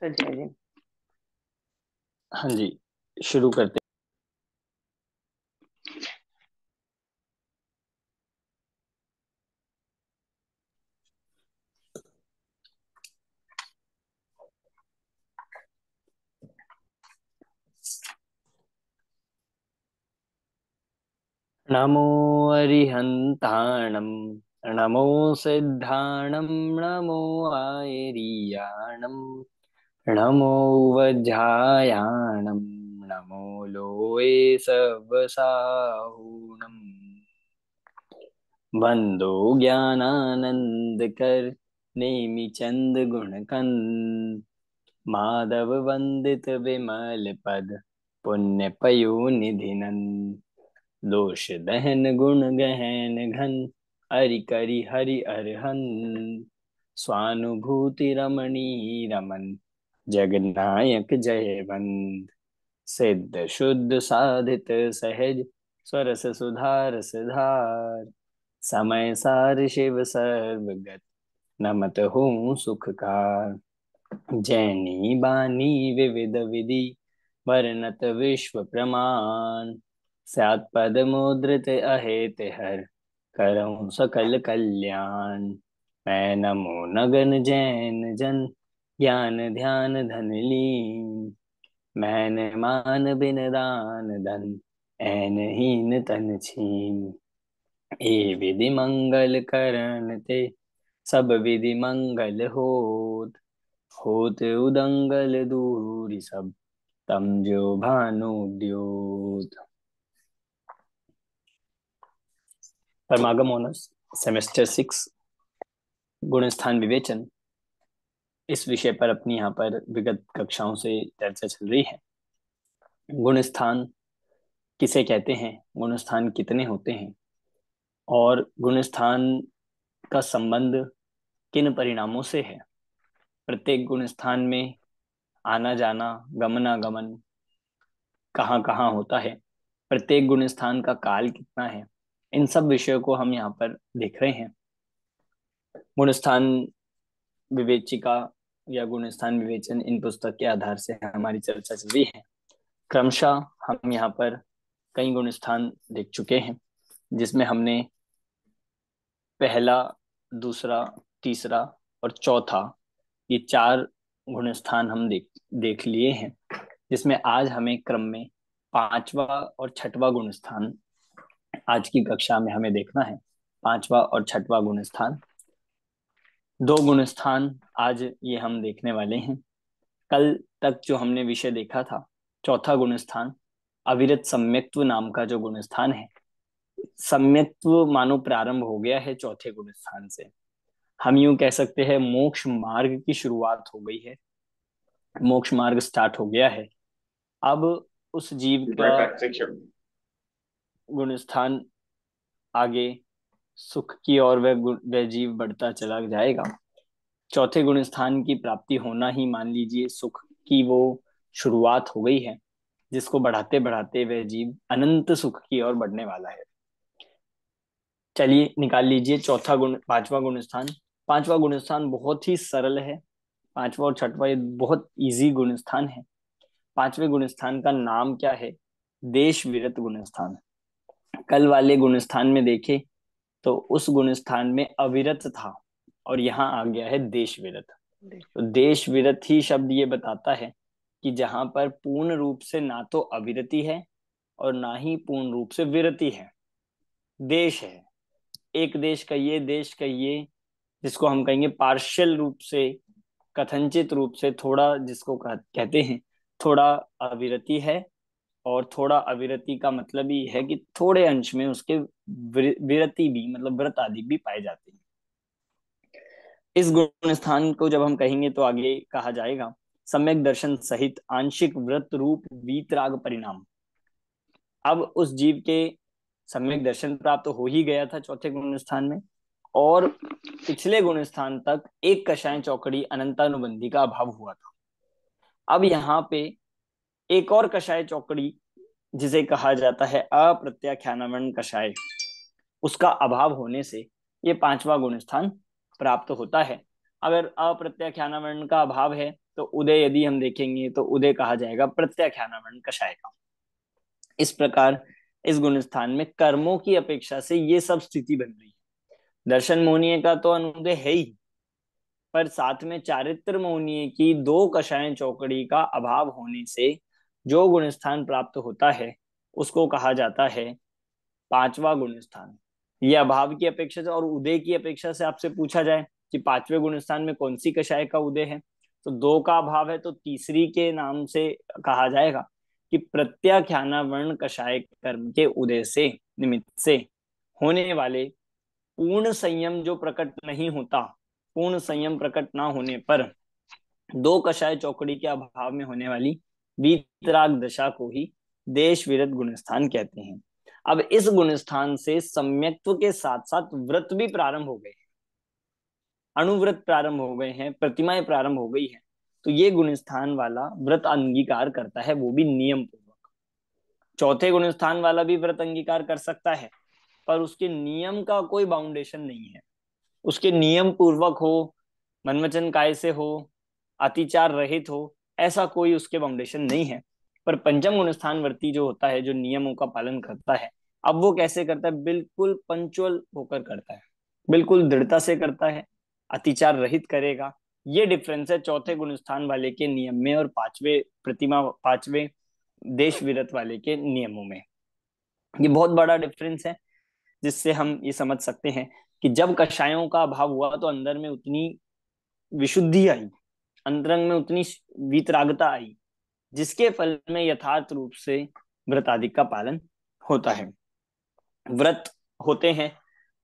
जय जी। हाँ जी, शुरू करते। नमो अरिहन्ताणं, नमो सिद्धाणं, नमो आयरीयाणं, नमो वज्रायाणं, नमो लोये सवसाहुणम्। वन्दो ज्ञानानन्दकर नेमि चंद गुणकन्, माधव वंदित विमल पद पुण्य पयोनिधिनन्। दोष दहन गुण गहन घन, हरि करि हरि अरहन। स्वानुभूति रमणी रमन, जगन्नायक जयवंत। सिद्ध शुद्ध साधित सहज, स्वरस सुधारस धार। समय सार शिव सर्वगत, नमत हूँ सुखकार। जैनी बानी विविध विधि, वर्णत विश्व प्रमाण। स्यात् पद मुद्रित अहेत हर, करऊं सकल कल्याण। मैं नमो नगन जैन जन, ज्ञान ध्यान धन लीन। मैंन मान बिन दान धन, ऐन हीन तन छीन। ए विधि मंगल करन ते, सब विधि मंगल होत। होत उदंगल दूरी सब, तम जो भानु द्योत। परमागम ऑनर्स सेमेस्टर 6, गुण स्थान विवेचन। इस विषय पर अपनी यहाँ पर विगत कक्षाओं से चर्चा चल रही है। गुण स्थान किसे कहते हैं, गुण स्थान कितने होते हैं, और गुण स्थान का संबंध किन परिणामों से है। प्रत्येक गुण स्थान में आना जाना, गमनागमन कहाँ कहाँ होता है, प्रत्येक गुण स्थान का काल कितना है, इन सब विषयों को हम यहाँ पर देख रहे हैं। गुण स्थान विवेचिका या गुण स्थान विवेचन, इन पुस्तक के आधार से हमारी चर्चा चल रही है। क्रमशः हम यहाँ पर कई गुण स्थान देख चुके हैं, जिसमें हमने पहला, दूसरा, तीसरा और चौथा, ये चार गुण स्थान हम देख लिए हैं। जिसमें आज हमें क्रम में पांचवा और छठवा गुण स्थान आज की कक्षा में हमें देखना है। पांचवा और छठवा गुण स्थान, दो गुण स्थान आज ये हम देखने वाले हैं। कल तक जो हमने विषय देखा था, चौथा गुण स्थान अविरत सम्यक्त्व नाम का जो गुण स्थान है, सम्यक्त्व मानो प्रारंभ हो गया है चौथे गुण स्थान से। हम यूं कह सकते हैं मोक्ष मार्ग की शुरुआत हो गई है, मोक्ष मार्ग स्टार्ट हो गया है। अब उस जीव का गुण स्थान आगे सुख की ओर वह जीव बढ़ता चला जाएगा। चौथे गुण स्थान की प्राप्ति होना ही मान लीजिए सुख की वो शुरुआत हो गई है, जिसको बढ़ाते बढ़ाते वह जीव अनंत सुख की ओर बढ़ने वाला है। चलिए निकाल लीजिए चौथा गुण, पांचवा गुण स्थान। पांचवा गुण स्थान बहुत ही सरल है। पांचवा और छठवा ये बहुत इजी गुण स्थान है। पांचवें गुण स्थान का नाम क्या है? देश विरत गुण स्थान। कल वाले गुण स्थान में देखे तो उस गुण स्थान में अविरत था, और यहाँ आ गया है देश विरत। तो देश विरत ही शब्द ये बताता है कि जहां पर पूर्ण रूप से ना तो अविरति है और ना ही पूर्ण रूप से विरति है, देश है। एक देश कहिए, देश कहिए, जिसको हम कहेंगे पार्शियल रूप से, कथनचित रूप से, थोड़ा जिसको कहते हैं थोड़ा अविरति है। और थोड़ा अविरति का मतलब ही है कि थोड़े अंश में उसके विरति भी, मतलब व्रत आदि भी पाए जाते हैं। इस गुण स्थान को जब हम कहेंगे तो आगे कहा जाएगा सम्यक दर्शन सहित आंशिक व्रत रूप वीतराग परिणाम। अब उस जीव के सम्यक दर्शन प्राप्त हो ही गया था चौथे गुण स्थान में, और पिछले गुण स्थान तक एक कषाय चौकड़ी अनंतानुबंधी का अभाव हुआ था। अब यहाँ पे एक और कषाय चौकड़ी, जिसे कहा जाता है अप्रत्याख्यानवर्ण कषाय, उसका अभाव होने से ये पांचवा गुण स्थान प्राप्त होता है। अगर अप्रत्याख्यानवर्ण का अभाव है तो उदय यदि हम देखेंगे तो उदय कहा जाएगा प्रत्याख्याना वर्ण कषाय का। इस प्रकार इस गुण स्थान में कर्मों की अपेक्षा से ये सब स्थिति बन रही है। दर्शन मोहनीय का तो अनुदय है ही, पर साथ में चारित्र मोहनीय की दो कषाय चौकड़ी का अभाव होने से जो गुण स्थान प्राप्त होता है उसको कहा जाता है पांचवा गुण स्थान। ये अभाव की अपेक्षा से और उदय की अपेक्षा से आपसे पूछा जाए कि पांचवें गुण स्थान में कौन सी कषाय का उदय है, तो दो का अभाव है, तो तीसरी के नाम से कहा जाएगा कि प्रत्याख्याना वर्ण कषाय कर्म के उदय से निमित्त से होने वाले पूर्ण संयम जो प्रकट नहीं होता, पूर्ण संयम प्रकट ना होने पर दो कषाय चौकड़ी के अभाव में होने वाली वीतराग दशा को ही देश विरत गुणस्थान कहते हैं। अब इस गुणस्थान से सम्यक्त्व के साथ साथ व्रत भी प्रारंभ हो गए, अणुव्रत प्रारंभ हो गए हैं, प्रतिमाएं प्रारंभ हो गई हैं। तो ये गुणस्थान वाला व्रत अंगीकार करता है, वो भी नियम पूर्वक। चौथे गुणस्थान वाला भी व्रत अंगीकार कर सकता है, पर उसके नियम का कोई बाउंडेशन नहीं है। उसके नियम पूर्वक हो, मनवचन काय से हो, अतिचार रहित हो, ऐसा कोई उसके बाउंडेशन नहीं है। पर पंचम गुण स्थान वर्ती जो होता है, जो नियमों का पालन करता है, अब वो कैसे करता है, बिल्कुल पंचुअल होकर करता है, बिल्कुल दृढ़ता से करता है, अतिचार रहित करेगा। ये डिफरेंस है चौथे गुण स्थान वाले के नियम में और पांचवे देश विरत वाले के नियमों में। ये बहुत बड़ा डिफरेंस है, जिससे हम ये समझ सकते हैं कि जब कषायों का अभाव हुआ तो अंदर में उतनी विशुद्धि आई, अंतरंग में उतनी वीतरागता आई, जिसके फल में यथार्थ रूप से व्रत आदि का पालन होता है। व्रत होते हैं,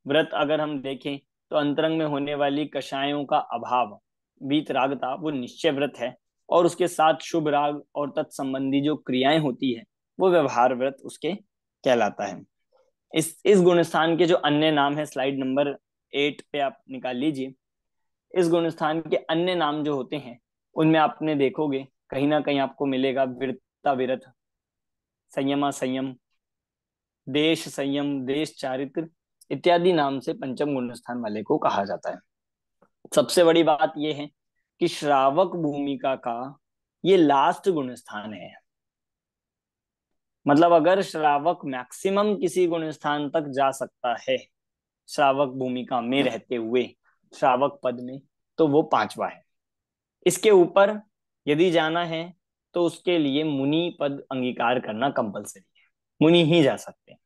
व्रत अगर हम देखें तो अंतरंग में होने वाली कषायों का अभाव, वीतरागता, वो निश्चय व्रत है, और उसके साथ शुभ राग और तत्संबंधी जो क्रियाएं होती है वो व्यवहार व्रत उसके कहलाता है। इस गुण स्थान के जो अन्य नाम है, स्लाइड नंबर 8 पे आप निकाल लीजिए। इस गुण स्थान के अन्य नाम जो होते हैं उनमें आपने देखोगे कहीं ना कहीं आपको मिलेगा विरता विरत, संयमा संयम, देश संयम, देश चारित्र इत्यादि नाम से पंचम गुण स्थान वाले को कहा जाता है। सबसे बड़ी बात यह है कि श्रावक भूमिका का ये लास्ट गुण स्थान है। मतलब अगर श्रावक मैक्सिमम किसी गुण स्थान तक जा सकता है श्रावक भूमिका में रहते हुए, श्रावक पद में, तो वो पांचवा है। इसके ऊपर यदि जाना है तो उसके लिए मुनि पद अंगीकार करना कंपलसरी है, मुनि ही जा सकते हैं।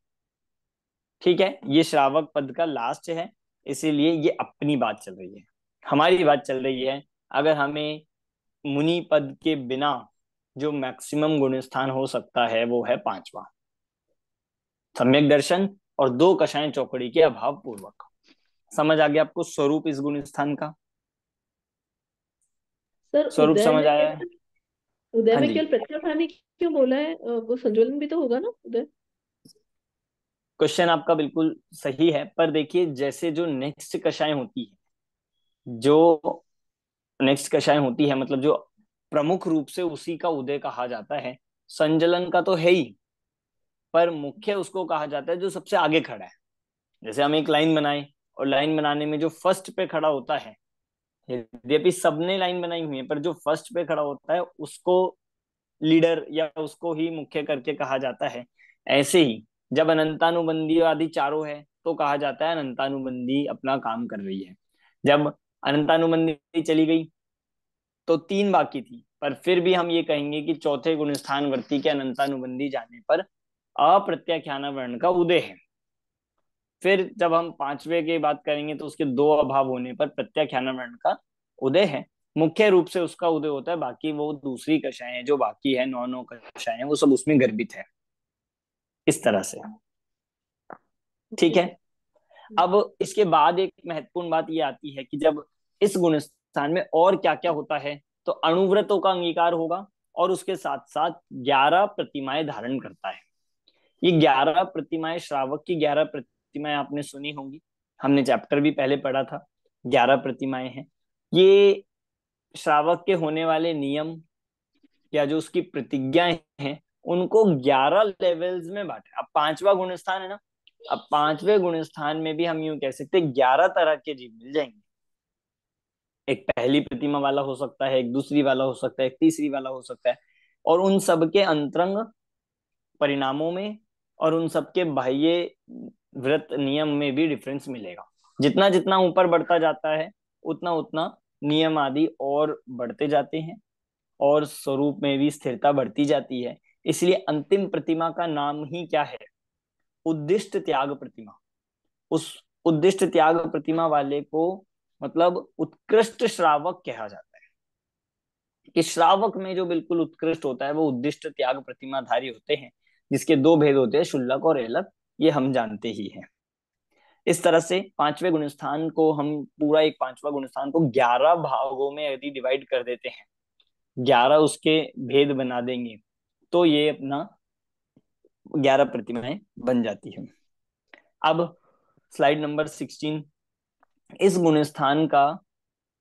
ठीक है, ये श्रावक पद का लास्ट है, इसीलिए ये अपनी बात चल रही है, हमारी बात चल रही है। अगर हमें मुनि पद के बिना जो मैक्सिमम गुण स्थान हो सकता है वो है पांचवा, सम्यक दर्शन और दो कषाय चौकड़ी के अभाव पूर्वक। समझ आ गया आपको स्वरूप इस गुण स्थान का? सर स्वरूप उदय समझ में आया है? केवल, उदय हाँ में जी, केवल प्रत्यास्थानी क्यों बोला है? वो संजुलन भी तो होगा ना उदय? क्वेश्चन आपका बिल्कुल सही है, पर देखिए जैसे जो नेक्स्ट कषाय होती है, जो नेक्स्ट कषाय होती है मतलब जो प्रमुख रूप से उसी का उदय कहा जाता है, संजलन का तो है ही, पर मुख्य उसको कहा जाता है जो सबसे आगे खड़ा है। जैसे हम एक लाइन बनाए और लाइन बनाने में जो फर्स्ट पे खड़ा होता है, यद्यपि सबने लाइन बनाई हुई है, पर जो फर्स्ट पे खड़ा होता है उसको लीडर या उसको ही मुख्य करके कहा जाता है। ऐसे ही जब अनंतानुबंधी आदि चारों है तो कहा जाता है अनंतानुबंधी अपना काम कर रही है। जब अनंतानुबंधी चली गई तो तीन बाकी थी, पर फिर भी हम ये कहेंगे कि चौथे गुण स्थान वर्ती के अनंतानुबंधी जाने पर अप्रत्याख्यान वर्ण का उदय है। फिर जब हम पांचवे की बात करेंगे तो उसके दो अभाव होने पर प्रत्याख्यान वर्ण का उदय है। मुख्य रूप से उसका उदय होता है, बाकी वो दूसरी कक्षाएं जो बाकी है, नौ नौ कक्षाएं, वो सब उसमें गर्भित है, इस तरह से। ठीक ओके है, सर। अब इसके बाद एक महत्वपूर्ण बात ये आती है कि जब इस गुण स्थान में और क्या क्या होता है, तो अणुव्रतों का अंगीकार होगा और उसके साथ साथ 11 प्रतिमाएं धारण करता है। ये 11 प्रतिमाएं, श्रावक की 11 प्रतिमाएं आपने सुनी होंगी, हमने चैप्टर भी पहले पढ़ा था। 11 प्रतिमाएं हैं ये, श्रावक के होने वाले नियम या जो उसकी प्रतिज्ञाएं हैं उनको 11 लेवल्स में बांटे। अब पांचवा गुण स्थान है ना, अब पांचवे गुण स्थान में भी हम यूं कह सकते हैं 11 तरह के जीव मिल जाएंगे। एक पहली प्रतिमा वाला हो सकता है, एक दूसरी वाला हो सकता है, एक तीसरी वाला हो सकता है, और उन सब के अंतरंग परिणामों में और उन सब के बाह्य व्रत नियम में भी डिफरेंस मिलेगा। जितना जितना ऊपर बढ़ता जाता है उतना उतना नियम आदि और बढ़ते जाते हैं और स्वरूप में भी स्थिरता बढ़ती जाती है। इसलिए अंतिम प्रतिमा का नाम ही क्या है? उद्दिष्ट त्याग प्रतिमा। उस उद्दिष्ट त्याग प्रतिमा वाले को मतलब उत्कृष्ट श्रावक कहा जाता है। कि श्रावक में जो बिल्कुल उत्कृष्ट होता है वो उद्दिष्ट त्याग प्रतिमाधारी होते हैं, जिसके दो भेद होते हैं, शुल्लक और एलक। ये हम जानते ही हैं। इस तरह से पांचवें गुणस्थान को हम पूरा एक पांचवा गुणस्थान को 11 भागों में यदि डिवाइड कर देते हैं, 11 उसके भेद बना देंगे, तो ये अपना 11 प्रतिमाएं बन जाती है। अब स्लाइड नंबर 16। इस गुणस्थान का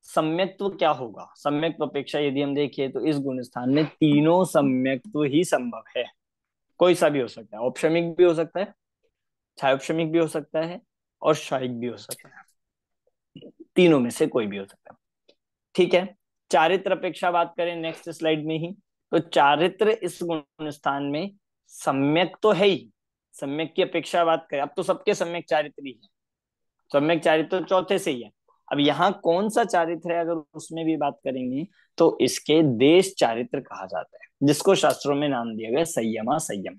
सम्यक्त्व क्या होगा? सम्यक्त्व अपेक्षा यदि हम देखिए तो इस गुणस्थान में तीनों सम्यक्त्व ही संभव है। कोई सा भी हो सकता है, औपशमिक भी हो सकता है, छायोपशमिक भी हो सकता है और शायिक भी हो सकता है। तीनों में से कोई भी हो सकता है। ठीक है। चारित्र अपेक्षा बात करें नेक्स्ट स्लाइड में ही, तो चारित्र इस गुण स्थान में सम्यक तो है ही। सम्यक की अपेक्षा बात करें, अब तो सबके सम्यक चारित्र ही है। सम्यक चारित्र तो चौथे से ही है। अब यहाँ कौन सा चारित्र है अगर उसमें भी बात करेंगे तो इसके देश चारित्र कहा जाता है, जिसको शास्त्रों में नाम दिया गया संयमा संयम।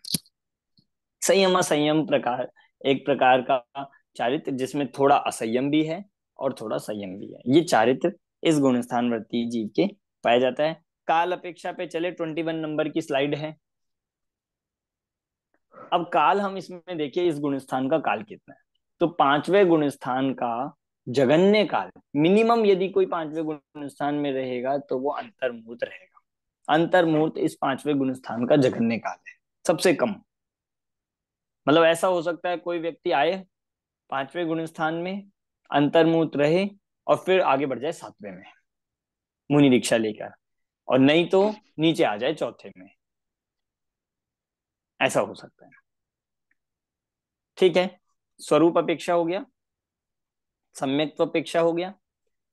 संयमा संयम प्रकार एक प्रकार का चारित्र जिसमें थोड़ा असंयम भी है और थोड़ा संयम भी है। ये चारित्र इस गुणस्थान वर्ती जीव के पाया जाता है। काल अपेक्षा पे चले, 21 नंबर की स्लाइड है। अब काल हम इसमें देखिए, इस गुणस्थान का काल कितना है। तो पांचवें गुणस्थान का जगन्य काल मिनिमम यदि कोई पांचवें गुणस्थान में रहेगा तो वो अंतर्मूर्त रहेगा। अंतर्मूर्त इस पांचवें गुणस्थान का जगन्य काल है, सबसे कम। मतलब ऐसा हो सकता है कोई व्यक्ति आए पांचवें गुण स्थान में, अंतर्मुक्त रहे और फिर आगे बढ़ जाए सातवें में मुनि दीक्षा लेकर, और नहीं तो नीचे आ जाए चौथे में। ऐसा हो सकता है। ठीक है। स्वरूप अपेक्षा हो गया, सम्यक्त्व अपेक्षा हो गया,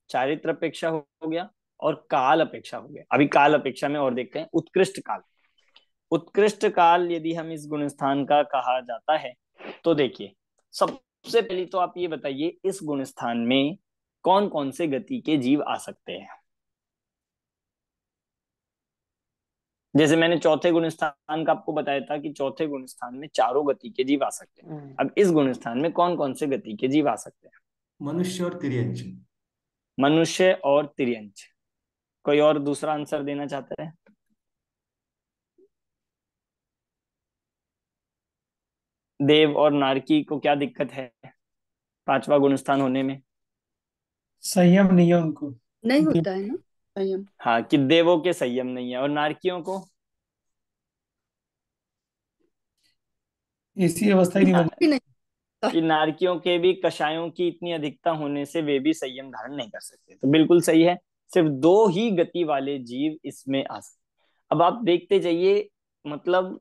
चारित्र अपेक्षा हो गया और काल अपेक्षा हो गया। अभी काल अपेक्षा में और देखते हैं उत्कृष्ट काल। उत्कृष्ट काल यदि हम इस गुणस्थान का कहा जाता है तो देखिए, सबसे पहले तो आप ये बताइए इस गुणस्थान में कौन कौन से गति के जीव आ सकते हैं। जैसे मैंने चौथे गुणस्थान का आपको बताया था कि चौथे गुणस्थान में चारों गति के जीव आ सकते हैं। अब इस गुणस्थान में कौन कौन से गति के जीव आ सकते हैं? मनुष्य और तिर्यंच। मनुष्य और तिर्यंच। कोई और दूसरा आंसर देना चाहता है? देव और नारकी को क्या दिक्कत है पांचवा गुणस्थान होने में? संयम नहीं है उनको। नहीं होता है ना संयम। हाँ, कि देवों के संयम नहीं है। और नारकियों को? ऐसी अवस्था ही नहीं बनी। भी नहीं कि नारकियों के भी कषायों की इतनी अधिकता होने से वे भी संयम धारण नहीं कर सकते। तो बिल्कुल सही है, सिर्फ दो ही गति वाले जीव इसमें आ सकते। अब आप देखते जाइए, मतलब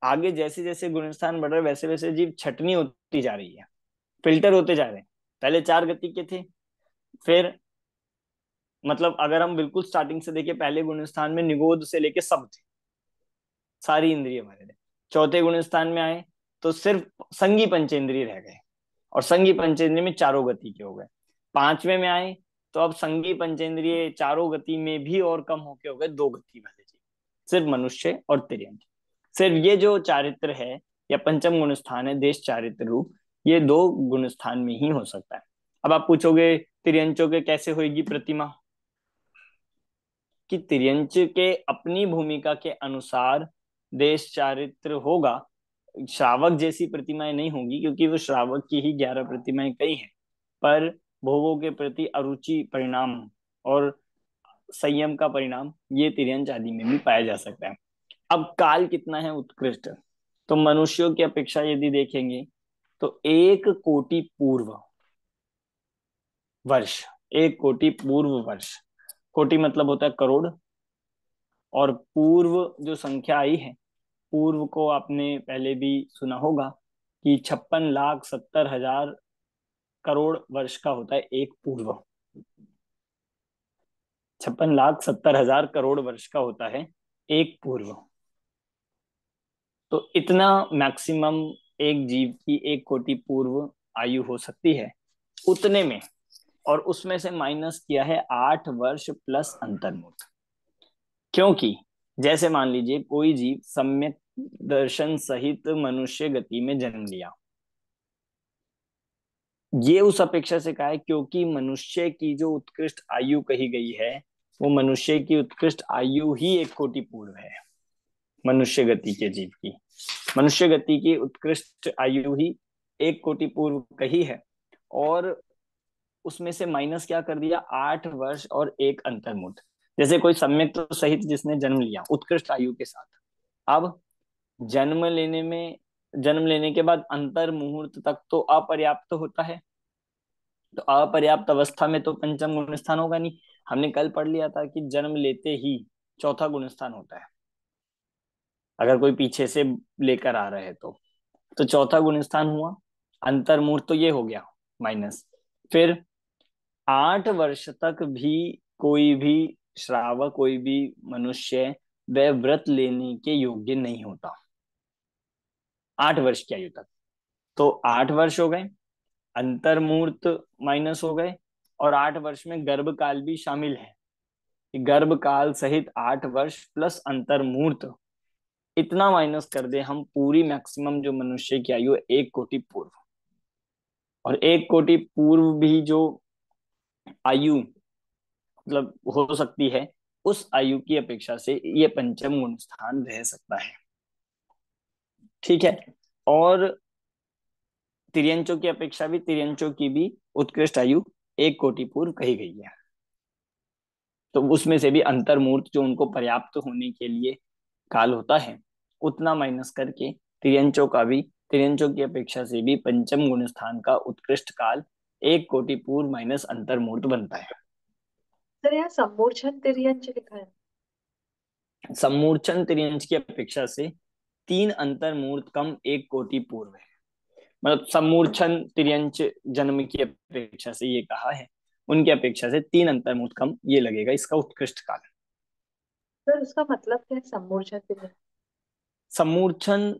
आगे जैसे जैसे गुणस्थान बढ़ रहे वैसे वैसे जीव छटनी होती जा रही है, फिल्टर होते जा रहे हैं। पहले चार गति के थे, फिर मतलब अगर हम बिल्कुल स्टार्टिंग से देखें, पहले गुणस्थान में निगोद से लेके सब थे, सारी इंद्रिय हमारे थे। चौथे गुणस्थान में आए तो सिर्फ संगी पंचेंद्रिय रह गए, और संगी पंचेंद्रिय में चारों गति के हो गए। पांचवें में आए तो अब संगी पंचेंद्रिय चारों गति में भी और कम होके हो गए, दो गति वाले जीव, सिर्फ मनुष्य और तिर्यंच। सिर्फ ये जो चारित्र है या पंचम गुण स्थान है देश चारित्र रूप, ये दो गुण स्थान में ही हो सकता है। अब आप पूछोगे तिर्यंचों के कैसे होगी प्रतिमा? कि तिर्यंच के अपनी भूमिका के अनुसार देश चारित्र होगा, श्रावक जैसी प्रतिमाएं नहीं होंगी, क्योंकि वो श्रावक की ही 11 प्रतिमाएं कई हैं। पर भोगों के प्रति अरुचि परिणाम और संयम का परिणाम ये तिर्यंच आदि में भी पाया जा सकता है। अब काल कितना है उत्कृष्ट? तो मनुष्यों की अपेक्षा यदि देखेंगे तो 1 कोटि पूर्व वर्ष। 1 कोटि पूर्व वर्ष। कोटि मतलब होता है करोड़, और पूर्व जो संख्या आई है, पूर्व को आपने पहले भी सुना होगा कि 56,70,000 करोड़ वर्ष का होता है एक पूर्व। 56,70,000 करोड़ वर्ष का होता है एक पूर्व। तो इतना मैक्सिमम एक जीव की एक कोटि पूर्व आयु हो सकती है, उतने में। और उसमें से माइनस किया है 8 वर्ष प्लस अंतर्मुख। क्योंकि जैसे मान लीजिए कोई जीव सम्यक दर्शन सहित मनुष्य गति में जन्म लिया, ये उस अपेक्षा से कहा है क्योंकि मनुष्य की जो उत्कृष्ट आयु कही गई है, वो मनुष्य की उत्कृष्ट आयु ही एक कोटि पूर्व है। मनुष्य गति के जीव की, मनुष्य गति की उत्कृष्ट आयु ही एक कोटि पूर्व कही है। और उसमें से माइनस क्या कर दिया, 8 वर्ष और एक अंतर्मुठ। जैसे कोई सम्यक तो सहित जिसने जन्म लिया उत्कृष्ट आयु के साथ, अब जन्म लेने के बाद अंतर मुहूर्त तक तो अपर्याप्त होता है। तो अपर्याप्त अवस्था में तो पंचम गुण स्थान होगा नहीं। हमने कल पढ़ लिया था कि जन्म लेते ही चौथा गुण स्थान होता है, अगर कोई पीछे से लेकर आ रहे हैं तो चौथा गुण स्थान हुआ। अंतर्मूर्त तो ये हो गया माइनस। फिर 8 वर्ष तक भी कोई भी श्रावक, कोई भी मनुष्य वह व्रत लेने के योग्य नहीं होता 8 वर्ष की आयु तक। तो 8 वर्ष हो गए, अंतर्मूर्त माइनस हो गए, और 8 वर्ष में गर्भ काल भी शामिल है। गर्भ काल सहित 8 वर्ष प्लस अंतर्मूर्त, इतना माइनस कर दे हम, पूरी मैक्सिमम जो मनुष्य की आयु है एक कोटि पूर्व। और एक कोटि पूर्व भी जो आयु मतलब हो सकती है, उस आयु की अपेक्षा से ये पंचम गुण स्थान रह सकता है। ठीक है। और तिर्यंचों की अपेक्षा भी, तिर्यंचों की भी उत्कृष्ट आयु एक कोटि पूर्व कही गई है। तो उसमें से भी अंतर्मूर्त जो उनको पर्याप्त होने के लिए काल होता है, उतना माइनस करके तिर्यंचों का भी, तिर्यंचों की अपेक्षा से भी पंचम गुण स्थान का उत्कृष्ट काल एक कोटि पूर्व माइनस अंतर्मूर्त बनता है। सर यहाँ सम्मूर्छन तिर्यंच लिखा है। सम्मूर्छन तिर्यंच की अपेक्षा से 3 अंतर्मूर्त कम एक कोटि पूर्व है। मतलब सम्मूर्छन तिर्यंच जन्म की अपेक्षा से ये कहा है, उनकी अपेक्षा से 3 अंतर्मूर्त कम ये लगेगा इसका उत्कृष्ट काल। सर उसका मतलब क्या है सम्मूर्छन तिर्यंच? सम्मूर्छन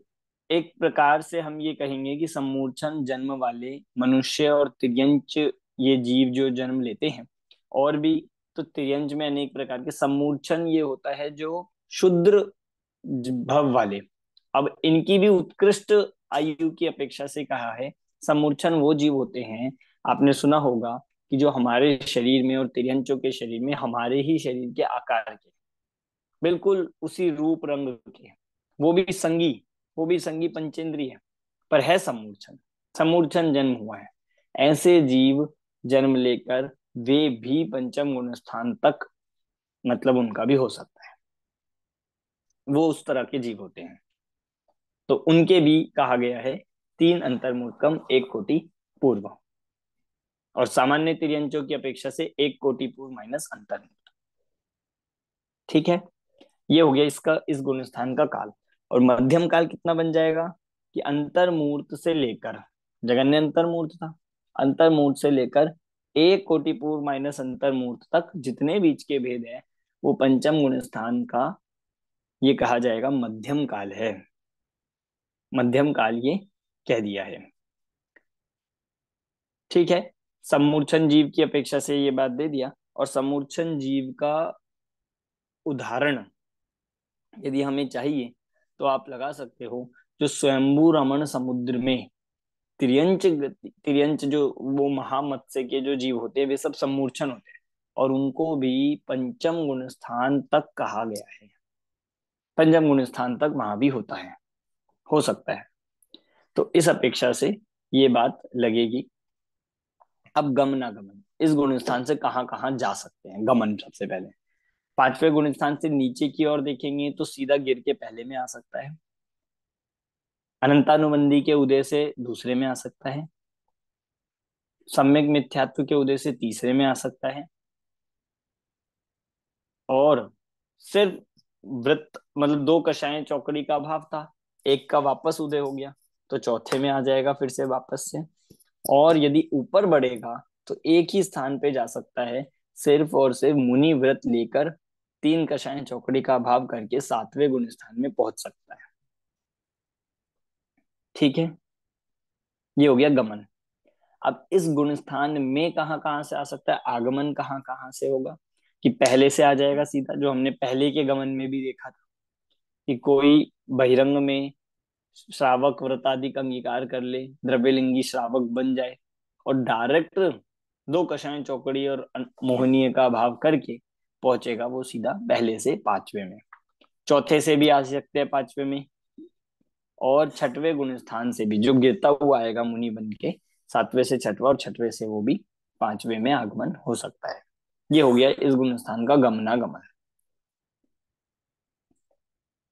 एक प्रकार से हम ये कहेंगे कि सम्मूर्छन जन्म वाले मनुष्य और तिर्यंच ये जीव जो जन्म लेते हैं, और भी तो तिर्यंच में अनेक प्रकार के, सम्मूर्छन ये होता है जो शुद्र भव वाले। अब इनकी भी उत्कृष्ट आयु की अपेक्षा से कहा है, सम्मूर्छन वो जीव होते हैं, आपने सुना होगा कि जो हमारे शरीर में और तिर्यंचों के शरीर में हमारे ही शरीर के आकार के, बिल्कुल उसी रूप रंग के, वो भी संगी, वो भी संगी पंचेंद्रिय, पर है सम्मूर्छन, सम्मूर्छन जन्म हुआ है। ऐसे जीव जन्म लेकर वे भी पंचम गुण स्थान तक मतलब उनका भी हो सकता है, वो उस तरह के जीव होते हैं। तो उनके भी कहा गया है 3 अंतर्मूर्त कम एक कोटि पूर्व, और सामान्य तिर्यंचों की अपेक्षा से एक कोटि पूर्व माइनस अंतर्मूर्त। ठीक है, ये हो गया इसका इस गुण स्थान का काल। और मध्यम काल कितना बन जाएगा कि अंतर्मूर्त से लेकर, जगन्य अंतर्मूर्त था, अंतर्मूर्त से लेकर एक कोटि पूर्व माइनस अंतर्मूर्त तक जितने बीच के भेद है, वो पंचम गुण स्थान का ये कहा जाएगा मध्यम काल है। मध्यम काल ये कह दिया है। ठीक है, सम्मूर्छन जीव की अपेक्षा से ये बात दे दिया। और सम्मूर्छन जीव का उदाहरण यदि हमें चाहिए तो आप लगा सकते हो, जो स्वयंभू रमण समुद्र में तिर्यंच जो वो महामत्स्य के जो जीव होते हैं, वे सब सम्मूर्छन होते हैं, और उनको भी पंचम गुण स्थान तक कहा गया है। पंचम गुण स्थान तक वहां भी होता है, हो सकता है। तो इस अपेक्षा से ये बात लगेगी। अब गमनागमन, इस गुण स्थान से कहाँ कहाँ जा सकते हैं। गमन सबसे पहले 5वें गुण स्थान से नीचे की ओर देखेंगे तो सीधा गिर के पहले में आ सकता है, अनंतानुबंधी के उदय से दूसरे में आ सकता है, सम्यक मिथ्यात्व के उदय से तीसरे में आ सकता है, और सिर्फ वृत्त मतलब 2 कषाएं चौकड़ी का अभाव था, एक का वापस उदय हो गया तो चौथे में आ जाएगा फिर से वापस से। और यदि ऊपर बढ़ेगा तो एक ही स्थान पे जा सकता है सिर्फ और सिर्फ मुनि व्रत लेकर 3 कषाय चौकड़ी का अभाव करके 7वें गुण स्थान में पहुंच सकता है। ठीक है, ये हो गया गमन। अब इस गुण स्थान में कहाँ कहाँ से आ सकता है, आगमन कहाँ कहाँ से होगा, कि पहले से आ जाएगा सीधा, जो हमने पहले के गमन में भी देखा था कि कोई बहिरंग में श्रावक व्रत आदि का अंगीकार कर ले, द्रव्यलिंगी श्रावक बन जाए और डायरेक्ट 2 कषाय चौकड़ी और मोहनीय का भाव करके पहुंचेगा वो सीधा पहले से 5वें में। चौथे से भी आ सकते हैं 5वें में, और 6वें गुण स्थान से भी जो गिरता हुआ आएगा मुनि बन के, 7वें से 6वां और 6वें से वो भी 5वें में आगमन हो सकता है। ये हो गया इस गुण स्थान का गमनागमन।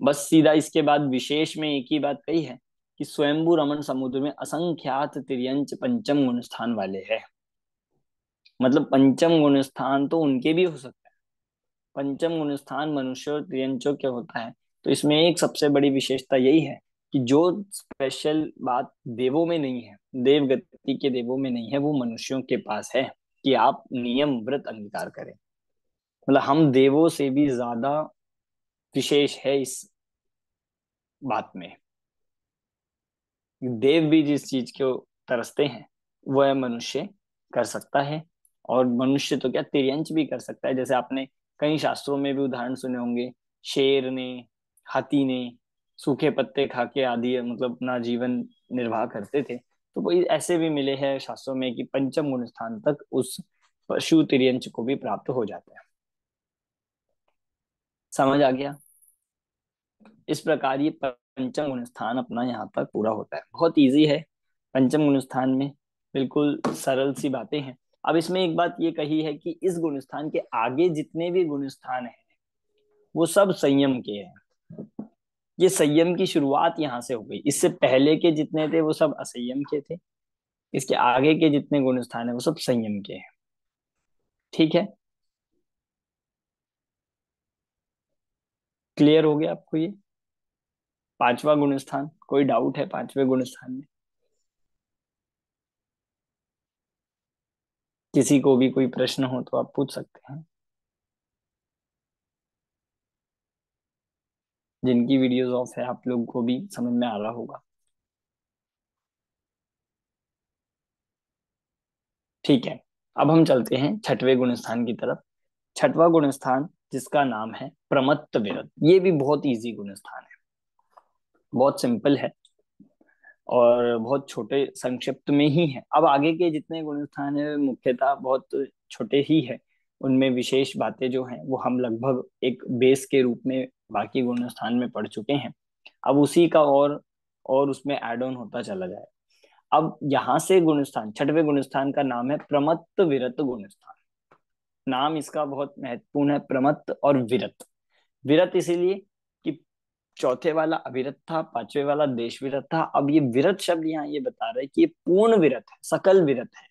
बस सीधा इसके बाद विशेष में एक ही बात कही है कि स्वयंभू रमन समुद्र में असंख्यात तिर्यंच पंचम गुण स्थान वाले हैं। मतलब पंचम गुण स्थान तो उनके भी हो सकता है, पंचम गुण स्थान मनुष्य और त्रियंचों के होता है। तो इसमें एक सबसे बड़ी विशेषता यही है कि जो स्पेशल बात देवों में नहीं है, देव गति के देवों में नहीं है, वो मनुष्यों के पास है कि आप नियम व्रत अंगीकार करें। मतलब हम देवों से भी ज्यादा विशेष है इस बात में। देव भी जिस चीज को तरसते हैं वह मनुष्य कर सकता है, और मनुष्य तो क्या तिर्यंच भी कर सकता है। जैसे आपने कई शास्त्रों में भी उदाहरण सुने होंगे, शेर ने, हाथी ने सूखे पत्ते खा के आदि मतलब अपना जीवन निर्वाह करते थे। तो वही ऐसे भी मिले हैं शास्त्रों में कि पंचम गुण स्थान तक उस पशु तिर्यंच को भी प्राप्त हो जाता है। समझ आ गया? इस प्रकार ये पंचम गुण स्थान अपना यहाँ तक पूरा होता है। बहुत इजी है पंचम गुण स्थान में, बिल्कुल सरल सी बातें हैं। अब इसमें एक बात ये कही है कि इस गुण स्थान के आगे जितने भी गुण स्थान हैं वो सब संयम के हैं। ये संयम की शुरुआत यहाँ से हो गई। इससे पहले के जितने थे वो सब असंयम के थे, इसके आगे के जितने गुण स्थान है वो सब संयम के हैं। ठीक है, क्लियर हो गया आपको ये 5वां गुण स्थान? कोई डाउट है 5वें गुण स्थान में? किसी को भी कोई प्रश्न हो तो आप पूछ सकते हैं। जिनकी वीडियोस ऑफ है आप लोग को भी समझ में आ रहा होगा। ठीक है, अब हम चलते हैं 6वें गुण स्थान की तरफ। 6वां गुण स्थान जिसका नाम है प्रमत्त विरत, ये भी बहुत इजी गुण स्थान है, बहुत सिंपल है और बहुत छोटे संक्षिप्त में ही है। अब आगे के जितने गुण स्थान है मुख्यतः बहुत छोटे ही है, उनमें विशेष बातें जो हैं वो हम लगभग एक बेस के रूप में बाकी गुण स्थान में पढ़ चुके हैं। अब उसी का और उसमें एड ऑन होता चला जाए। अब यहाँ से गुण स्थान, 6वें गुण स्थान का नाम है प्रमत्त विरत गुण स्थान। नाम इसका बहुत महत्वपूर्ण है, प्रमत्त और विरत। विरत इसीलिए कि चौथे वाला अविरत था, 5वें वाला देश विरत था। अब ये विरत शब्द यहाँ ये बता रहा है कि ये पूर्ण विरत है, सकल विरत है।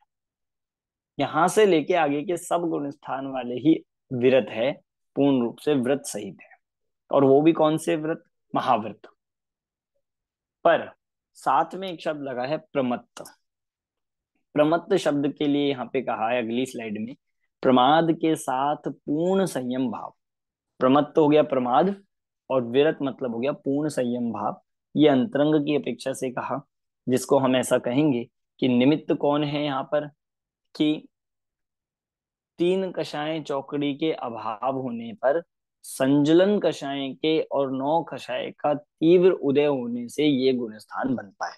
यहां से लेके आगे के सब गुण स्थान वाले ही विरत है, पूर्ण रूप से व्रत सहित है। और वो भी कौन से व्रत? महाव्रत। पर साथ में एक शब्द लगा है प्रमत्त। प्रमत्त शब्द के लिए यहाँ पे कहा है अगली स्लाइड में, प्रमाद के साथ पूर्ण संयम भाव। प्रमत्त हो गया प्रमाद, और विरत मतलब हो गया पूर्ण संयम भाव। ये अंतरंग की अपेक्षा से कहा, जिसको हम ऐसा कहेंगे कि निमित्त कौन है यहाँ पर, कि 3 कषाय चौकड़ी के अभाव होने पर संजुलन कषाय के और 9 कषाय का तीव्र उदय होने से ये गुण स्थान बनता है।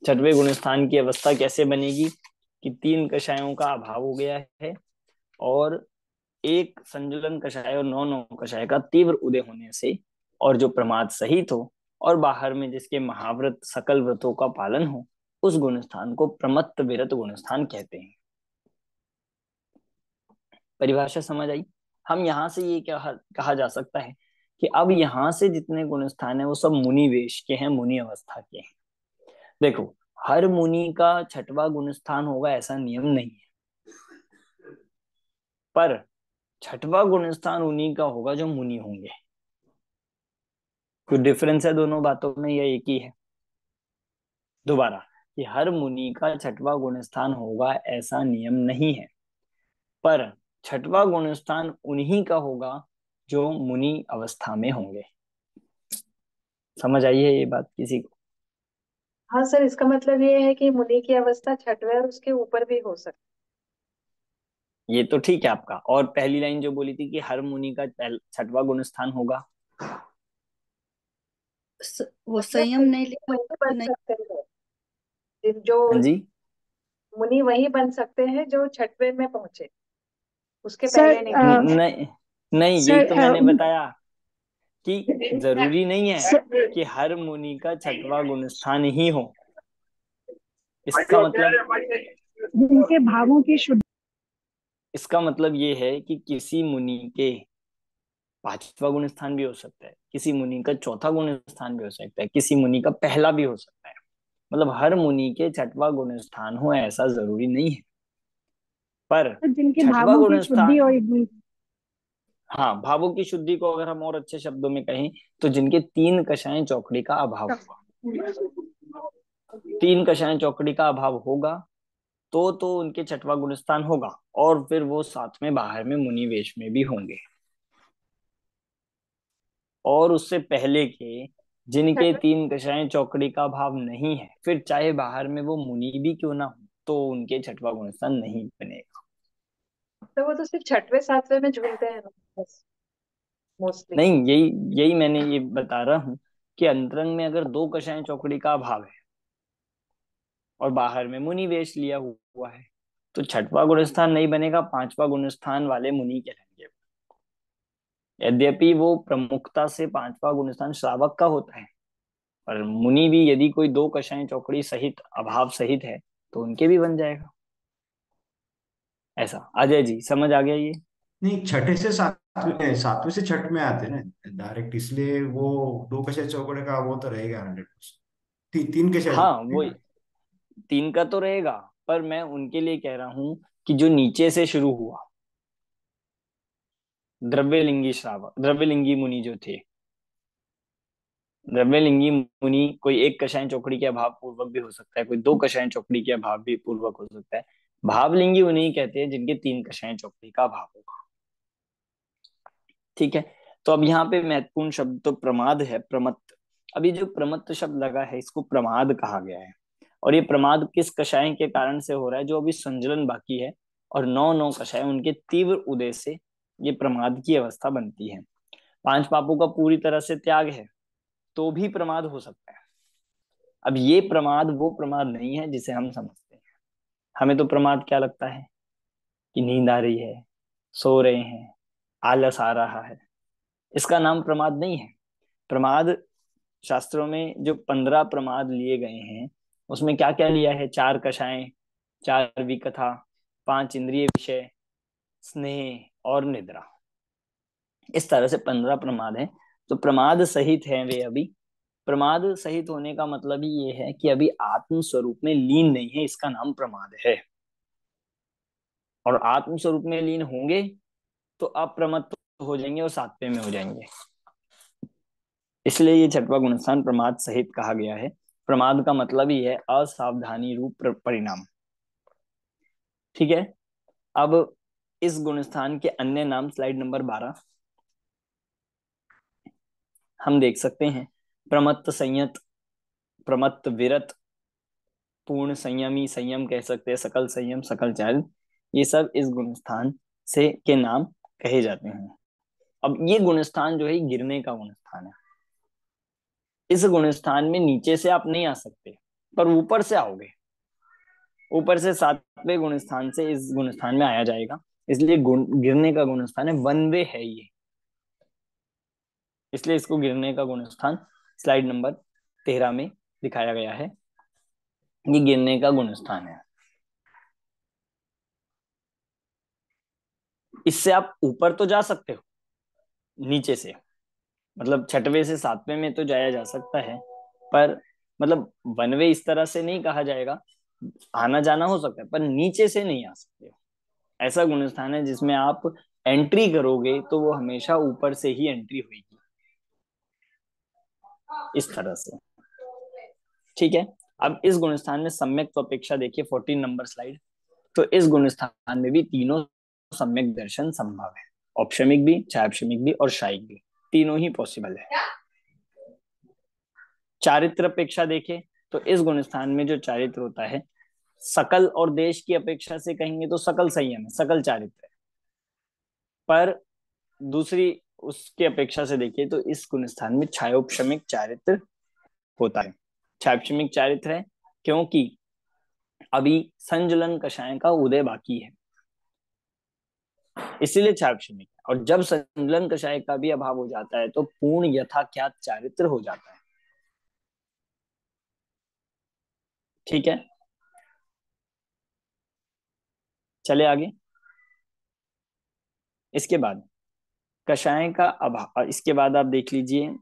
6वें गुण स्थान की अवस्था कैसे बनेगी कि 3 कषायों का अभाव हो गया है और एक संजुलन कषाय और 9 कषाय का तीव्र उदय होने से, और जो प्रमाद सहित हो और बाहर में जिसके महाव्रत सकल व्रतों का पालन हो, उस गुण स्थान को प्रमत्त विरत गुण स्थान कहते हैं। परिभाषा समझ आई? हम यहाँ से ये क्या कहा जा सकता है कि अब यहाँ से जितने गुण स्थान है वो सब मुनि वेश के हैं, मुनि अवस्था के हैं। देखो, हर मुनि का 6वां गुण स्थान होगा ऐसा नियम नहीं है, पर 6वां गुण स्थान उन्हीं का होगा जो मुनि होंगे। कोई डिफरेंस है दोनों बातों में या एक ही है? दोबारा, कि हर मुनि का 6वां गुण स्थान होगा ऐसा नियम नहीं है, पर छठवां गुण स्थान उन्हीं का होगा जो मुनि अवस्था में होंगे। समझ आई है ये बात किसी को? हाँ सर, इसका मतलब ये है कि मुनि की अवस्था छठवें और उसके ऊपर भी हो सकती ये तो ठीक है आपका। और पहली लाइन जो बोली थी कि हर मुनि का छठवां गुण स्थान होगा। वो है। संयम मतलब नहीं लिखा वही बन नहीं। सकते हैं जो हाँ जी। मुनि वही बन सकते हैं जो छठवें में पहुंचे, उसके सर पहले नहीं बन सकते। नहीं नहीं, यही सर तो मैंने बताया कि जरूरी नहीं है सर कि हर मुनि का छठवां गुण स्थान ही हो। इसका मतलब जिनके भावों की शुद्धि इसका मतलब ये है कि किसी मुनि के पांचवा गुण स्थान भी हो सकता है, किसी मुनि का चौथा गुण स्थान भी हो सकता है, किसी मुनि का पहला भी हो सकता है। मतलब हर मुनि के छठवां गुण स्थान हो ऐसा जरूरी नहीं है। पर जिनके छठवां भावों की गुण शुद्धि स्थान, होगी। हाँ, भावों की शुद्धि को अगर हम और अच्छे शब्दों में कहें तो जिनके तीन कषाएं चौकड़ी का अभाव होगा। तीन कषाएं चौकड़ी का अभाव होगा तो उनके छठवां गुण स्थान होगा, और फिर वो साथ में बाहर में मुनि वेश में भी होंगे। और उससे पहले के जिनके छठवें तीन कषाएं चौकड़ी का भाव नहीं है, फिर चाहे बाहर में वो मुनि भी क्यों ना हो, तो उनके छठवां गुण स्थान नहीं बनेगा। तो वो तो सिर्फ छठवें सातवें में झूलते हैं ना, बस मोस्टली। नहीं, यही यही मैंने ये बता रहा हूँ कि अंतरंग में अगर दो कषाएं चौकड़ी का अभाव है और बाहर में मुनि वेश लिया हुआ है, तो छठवां गुण स्थान नहीं बनेगा, पांचवा गुण स्थान वाले मुनि कहलाएंगे। यद्यपि वो प्रमुखता से पांचवा गुण स्थान श्रावक का होता है, पर मुनि भी यदि कोई दो कषाएं चौकड़ी सहित अभाव सहित है तो उनके भी बन जाएगा। ऐसा अजय जी समझ आ गया ये? नहीं, छठे से सातवें, सातवें से छठ में आते हैं ना डायरेक्ट, इसलिए वो दो कशे चौकड़े का वो तो रहेगा 100%। तीन कशे हाँ, वो चौकड़े का। तीन का तो रहेगा, पर मैं उनके लिए कह रहा हूं कि जो नीचे से शुरू हुआ, द्रव्यलिंगी श्रावक, द्रव्यलिंगी मुनि जो थे, द्रव्यलिंगी मुनि कोई एक कषाय चौकड़ी के अभाव पूर्वक भी हो सकता है, कोई दो कषाय चौकड़ी के अभाव भी पूर्वक हो सकता है। भावलिंगी उन्हीं कहते हैं जिनके तीन कषाय चौकड़ी का अभाव होगा। ठीक है। तो अब यहाँ पे महत्वपूर्ण शब्द तो प्रमाद है, प्रमत्त। अभी जो प्रमत्त शब्द लगा है इसको प्रमाद कहा गया है। और ये प्रमाद किस कषाय के कारण से हो रहा है? जो अभी संजलन बाकी है और नौ नौ कषाय उनके तीव्र उदय से ये प्रमाद की अवस्था बनती है। पांच पापों का पूरी तरह से त्याग है तो भी प्रमाद हो सकता है। अब ये प्रमाद वो प्रमाद नहीं है जिसे हम समझते हैं। हमें तो प्रमाद क्या लगता है कि नींद आ रही है, सो रहे हैं, आलस आ रहा है। इसका नाम प्रमाद नहीं है। प्रमाद शास्त्रों में जो 15 प्रमाद लिए गए हैं उसमें क्या क्या लिया है? चार कषाएं, चार विकथा, पांच इंद्रिय विषय, स्नेह और निद्रा। इस तरह से 15 प्रमाद हैं। तो प्रमाद सहित हैं वे अभी। प्रमाद सहित होने का मतलब ही ये है कि अभी आत्म स्वरूप में लीन नहीं है, इसका नाम प्रमाद है। और आत्म स्वरूप में लीन होंगे तो अप्रमत्त हो जाएंगे और सात्वें में हो जाएंगे। इसलिए ये छठवां गुणस्थान प्रमाद सहित कहा गया है। प्रमाद का मतलब ही है असावधानी रूप परिणाम। ठीक है। अब इस गुणस्थान के अन्य नाम स्लाइड नंबर 12 हम देख सकते हैं। प्रमत्त संयत, प्रमत्त विरत, पूर्ण संयमी, संयम कह सकते हैं, सकल संयम, सकल चाल, ये सब इस गुणस्थान से के नाम कहे जाते हैं। अब ये गुणस्थान जो है गिरने का गुणस्थान है। इस गुणस्थान में नीचे से आप नहीं आ सकते, पर ऊपर से आओगे। ऊपर से सातवें गुणस्थान से इस गुणस्थान में आया जाएगा, इसलिए गुण गिरने का गुणस्थान है, वन वे है ये, इसलिए इसको गिरने का गुणस्थान स्लाइड नंबर 13 में दिखाया गया है। ये गिरने का गुणस्थान है। इससे आप ऊपर तो जा सकते हो नीचे से, मतलब छठवें से सातवें में तो जाया जा सकता है, पर मतलब वनवे इस तरह से नहीं कहा जाएगा। आना जाना हो सकता है पर नीचे से नहीं आ सकते हो। ऐसा गुणस्थान है जिसमें आप एंट्री करोगे तो वो हमेशा ऊपर से ही एंट्री होगी, इस तरह से। ठीक है। अब इस गुणस्थान में सम्यक तो अपेक्षा देखिए 14 नंबर स्लाइड। तो इस गुणस्थान में भी तीनों सम्यक दर्शन संभव है। औपशमिक भी, चायपशमिक भी और शायिक भी, तीनों ही पॉसिबल है। चारित्र अपेक्षा देखें तो इस गुण स्थान में जो चारित्र होता है, सकल और देश की अपेक्षा से कहेंगे तो सकल संयम है, सकल चारित्र है। पर दूसरी उसकी अपेक्षा से देखिए तो इस गुण स्थान में छायोपशमिक चारित्र होता है। छायोपशमिक चारित्र है क्योंकि अभी संजलन कषाय का उदय बाकी है, इसीलिए छायोपशमिक है। और जब संजलन कषाय का भी अभाव हो जाता है तो पूर्ण यथाख्यात चारित्र हो जाता है। ठीक है, चले आगे। इसके बाद कषाय का अभाव, इसके बाद आप देख लीजिए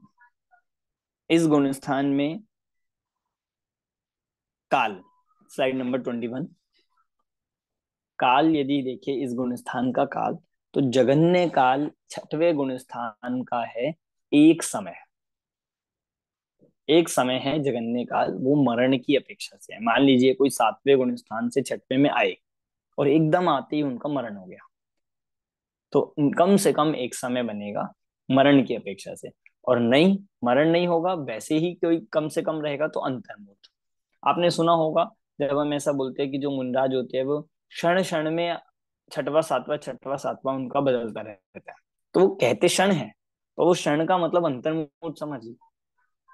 इस गुण स्थान में काल, स्लाइड नंबर 21। काल यदि देखे इस गुण स्थान का काल, तो जगन्य काल छठवें गुण स्थान का है एक समय। एक समय है जगन्य काल, वो मरण की अपेक्षा से है। मान लीजिए कोई सातवें गुण स्थान से छठवें में आए और एकदम आते ही उनका मरण हो गया, तो कम से कम एक समय बनेगा मरण की अपेक्षा से। और नहीं, मरण नहीं होगा, वैसे ही कोई कम से कम रहेगा तो अंतर्मुक्त। आपने सुना होगा जब हम ऐसा बोलते हैं कि जो मुनराज होते हैं वो क्षण क्षण में छठवा सातवां उनका बदलता रहता है, तो वो कहते क्षण है, तो वो क्षण का मतलब अंतर्मुक्त समझिए।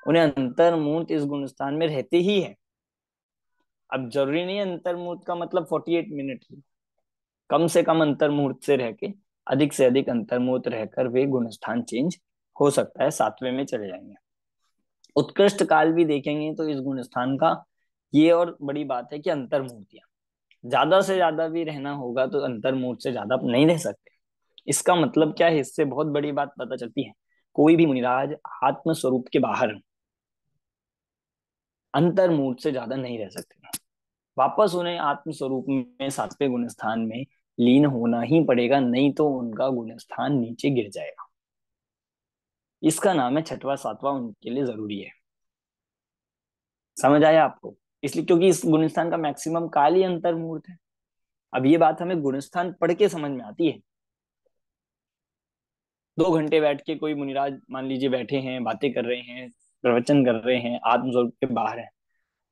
उन्हें अंतर्मुक्त इस गुणस्थान में रहते ही है। अब जरूरी नहीं अंतर्मुक्त का मतलब 48 मिनट ही, कम से कम अंतर्मुहूर्त से रह के अधिक से अधिक अंतर्मुहूर्त रहकर वे गुणस्थान चेंज हो सकता है, सातवें में चले जाएंगे। उत्कृष्ट काल भी देखेंगे तो इस गुणस्थान का ये और बड़ी बात है कि अंतर्मुहूर्तियां ज्यादा से ज्यादा भी रहना होगा तो अंतर्मुहूर्त से ज्यादा नहीं रह सकते। इसका मतलब क्या है, इससे बहुत बड़ी बात पता चलती है, कोई भी मुनिराज आत्म स्वरूप के बाहर अंतर्मुहूर्त से ज्यादा नहीं रह सकते। वापस उन्हें आत्म स्वरूप में सातवें गुणस्थान में लीन होना ही पड़ेगा, नहीं तो उनका गुणस्थान नीचे गिर जाएगा। इसका नाम है छठवां सातवां उनके लिए जरूरी है। समझ आया आपको? इसलिए क्योंकि इस गुणस्थान का मैक्सिमम काल ही अंतर्मुहूर्त है। अब ये बात हमें गुणस्थान पढ़ के समझ में आती है। 2 घंटे बैठ के कोई मुनिराज मान लीजिए बैठे हैं, बातें कर रहे हैं, प्रवचन कर रहे हैं, आत्म स्वरूप के बाहर है,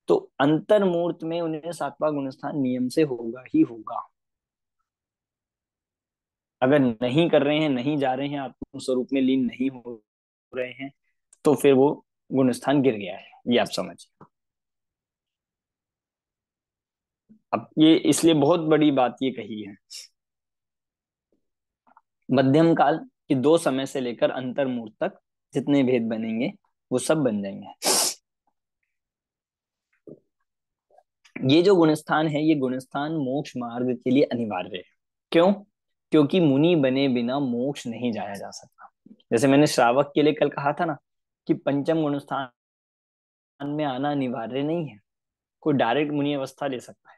तो अंतर्मुहूर्त में उन्हें सातवां गुणस्थान नियम से होगा ही होगा। अगर नहीं कर रहे हैं, नहीं जा रहे हैं, आत्म स्वरूप में लीन नहीं हो रहे हैं, तो फिर वो गुणस्थान गिर गया है, ये आप समझिए। अब ये इसलिए बहुत बड़ी बात ये कही है। मध्यम काल की 2 समय से लेकर अंतर्मुहूर्त तक जितने भेद बनेंगे वो सब बन जाएंगे। ये जो गुणस्थान है, ये गुणस्थान मोक्ष मार्ग के लिए अनिवार्य है। क्यों? क्योंकि मुनि बने बिना मोक्ष नहीं जाया जा सकता। जैसे मैंने श्रावक के लिए कल कहा था ना कि पंचम गुणस्थान में आना अनिवार्य नहीं है, कोई डायरेक्ट मुनि अवस्था ले सकता है,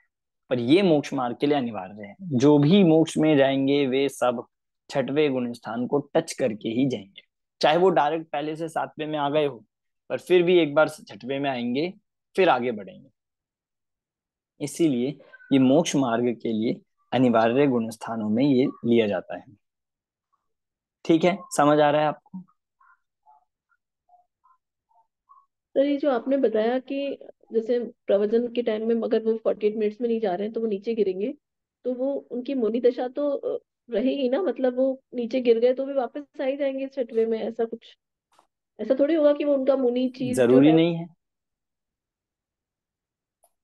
पर ये मोक्ष मार्ग के लिए अनिवार्य है। जो भी मोक्ष में जाएंगे वे सब छठवें गुण स्थान को टच करके ही जाएंगे, चाहे वो डायरेक्ट पहले से सातवें में आ गए हो, पर फिर भी एक बार छठवें में आएंगे, फिर आगे बढ़ेंगे। इसीलिए ये मोक्ष मार्ग के लिए अनिवार्य गुण स्थानों में ये लिया जाता है। ठीक है, समझ आ रहा है आपको? सर ये जो आपने बताया कि जैसे प्रवचन के टाइम में अगर वो 48 मिनट्स में नहीं जा रहे हैं तो वो नीचे गिरेंगे, तो वो उनकी मुनि दशा तो रहेगी ना, मतलब वो नीचे गिर गए तो भी वापस आ ही जाएंगे छठवे में, ऐसा कुछ? ऐसा थोड़ी होगा कि वो उनका मुनि चीज जो जरूरी है नहीं है।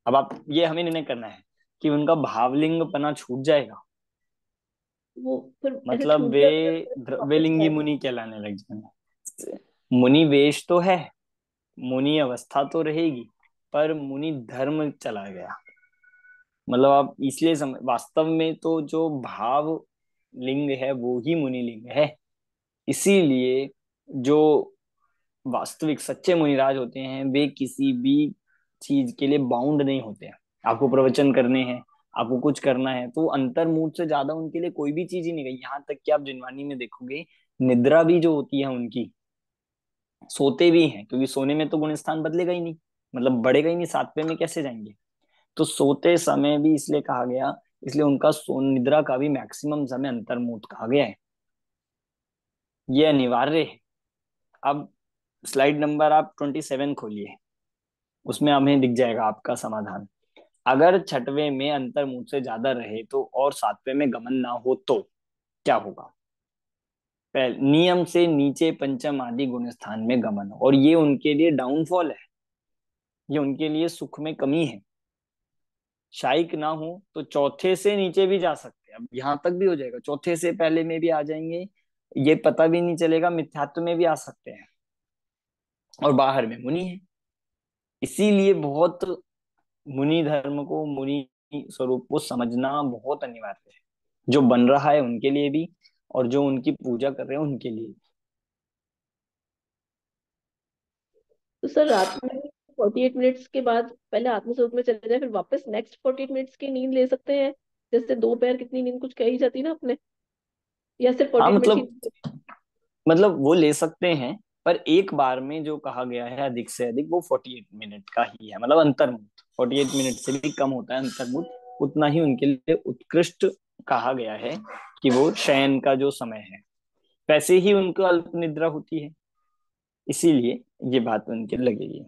अब आप ये हमें निर्णय करना है कि उनका भावलिंग पना छूट जाएगा, वो फिर ऐसे मतलब छूट वे जाएगा फिर वापस द्रव्यलिंगी आएंगे। मुनि कहलाने लग जाएंगे। मुनि वेश तो है, मुनि अवस्था तो रहेगी, पर मुनि धर्म चला गया। मतलब आप इसलिए वास्तव में तो जो भाव लिंग है वो ही मुनि लिंग है। इसीलिए जो वास्तविक सच्चे मुनिराज होते हैं वे किसी भी चीज के लिए बाउंड नहीं होते हैं। आपको प्रवचन करने हैं, आपको कुछ करना है, तो अंतर्मुहूर्त से ज्यादा उनके लिए कोई भी चीज ही नहीं गई। यहाँ तक कि आप जिनवानी में देखोगे निद्रा भी जो होती है उनकी, सोते भी हैं, क्योंकि सोने में तो गुण स्थान बदलेगा ही नहीं, मतलब बढ़ेगा ही नहीं, सातवें में कैसे जाएंगे। तो सोते समय भी इसलिए कहा गया इसलिए उनका निद्रा का भी मैक्सिमम समय अंतर्मुहूर्त कहा गया है। ये अनिवार्य है। अब स्लाइड नंबर आप 27 खोलिए, उसमें हमें दिख जाएगा आपका समाधान। अगर छठवें में अंतर्मुहूर्त से ज्यादा रहे तो और सातवें में गमन ना हो तो क्या होगा? पहले, नियम से नीचे पंचम आदि गुण स्थान में गमन, और ये उनके लिए डाउनफॉल है, ये उनके लिए सुख में कमी है। शायिक ना हो तो चौथे से नीचे भी जा सकते हैं, अब यहां तक भी हो जाएगा, चौथे से पहले में भी आ जाएंगे, ये पता भी नहीं चलेगा, मिथ्यात्व में भी आ सकते हैं, और बाहर में मुनि है। इसीलिए बहुत मुनि धर्म को, मुनि स्वरूप को समझना बहुत अनिवार्य है, जो बन रहा है उनके लिए भी और जो उनकी पूजा कर रहे हैं उनके लिए। तो सर रात में 48 मिनट्स के बाद पहले आत्मस्वरूप में चले जाए, फिर वापस नेक्स्ट 48 मिनट्स की नींद ले सकते हैं, जैसे दोपहर कितनी नींद कुछ कही जाती है ना अपने, या सिर्फ हाँ 48 मिनट्स ही? मतलब वो ले सकते हैं, पर एक बार में जो कहा गया है अधिक से अधिक वो 48 मिनट का ही है, मतलब अंतर्मुहूर्त 48 मिनट से भी कम होता है अंतर्मुहूर्त, उतना ही उनके लिए उत्कृष्ट कहा गया है कि वो शयन का जो समय है, वैसे ही उनको अल्प निद्रा होती है, इसीलिए ये बात उनके लगेगी।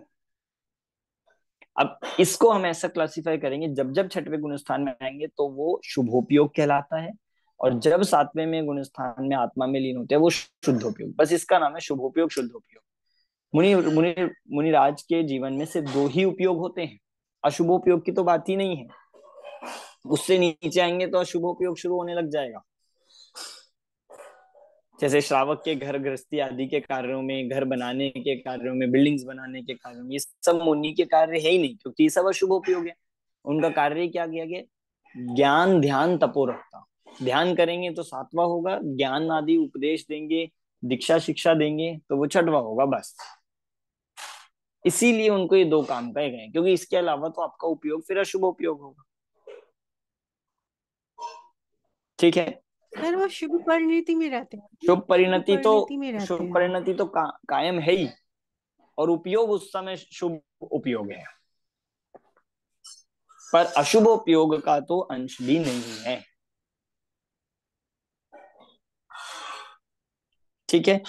अब इसको हम ऐसा क्लासिफाई करेंगे, जब जब छठवें गुण स्थान में आएंगे तो वो शुभोपयोग कहलाता है, और जब सातवें में गुण स्थान में आत्मा में लीन होते हैं वो शुद्धोपयोग। बस इसका नाम है शुभोपयोग शुद्धोपयोग। मुनि मुनि मुनिराज के जीवन में सिर्फ दो ही उपयोग होते हैं, अशुभोपयोग की तो बात ही नहीं है। उससे नीचे आएंगे तो अशुभोपयोग शुरू होने लग जाएगा, जैसे श्रावक के घर गृहस्थी आदि के कार्यों में, घर बनाने के कार्यों में, बिल्डिंग्स बनाने के कार्यों में, ये सब मुनि के कार्य है ही नहीं, क्योंकि ये सब अशुभोपयोग है। उनका कार्य क्या किया गया? ज्ञान ध्यान तपोरखता। ध्यान करेंगे तो सातवां होगा, ज्ञान आदि उपदेश देंगे, दीक्षा शिक्षा देंगे तो वो छठवां होगा, बस। इसीलिए उनको ये दो काम कहे गए, क्योंकि इसके अलावा तो आपका उपयोग फिर अशुभ उपयोग होगा। ठीक है, सर वो शुभ परिणति में रहते हैं, शुभ परिणति तो, परिणति में रहते शुभ हैं। परिणति तो कायम है ही, और उपयोग उस समय शुभ उपयोग है, पर अशुभ उपयोग का तो अंश भी नहीं है। ठीक है,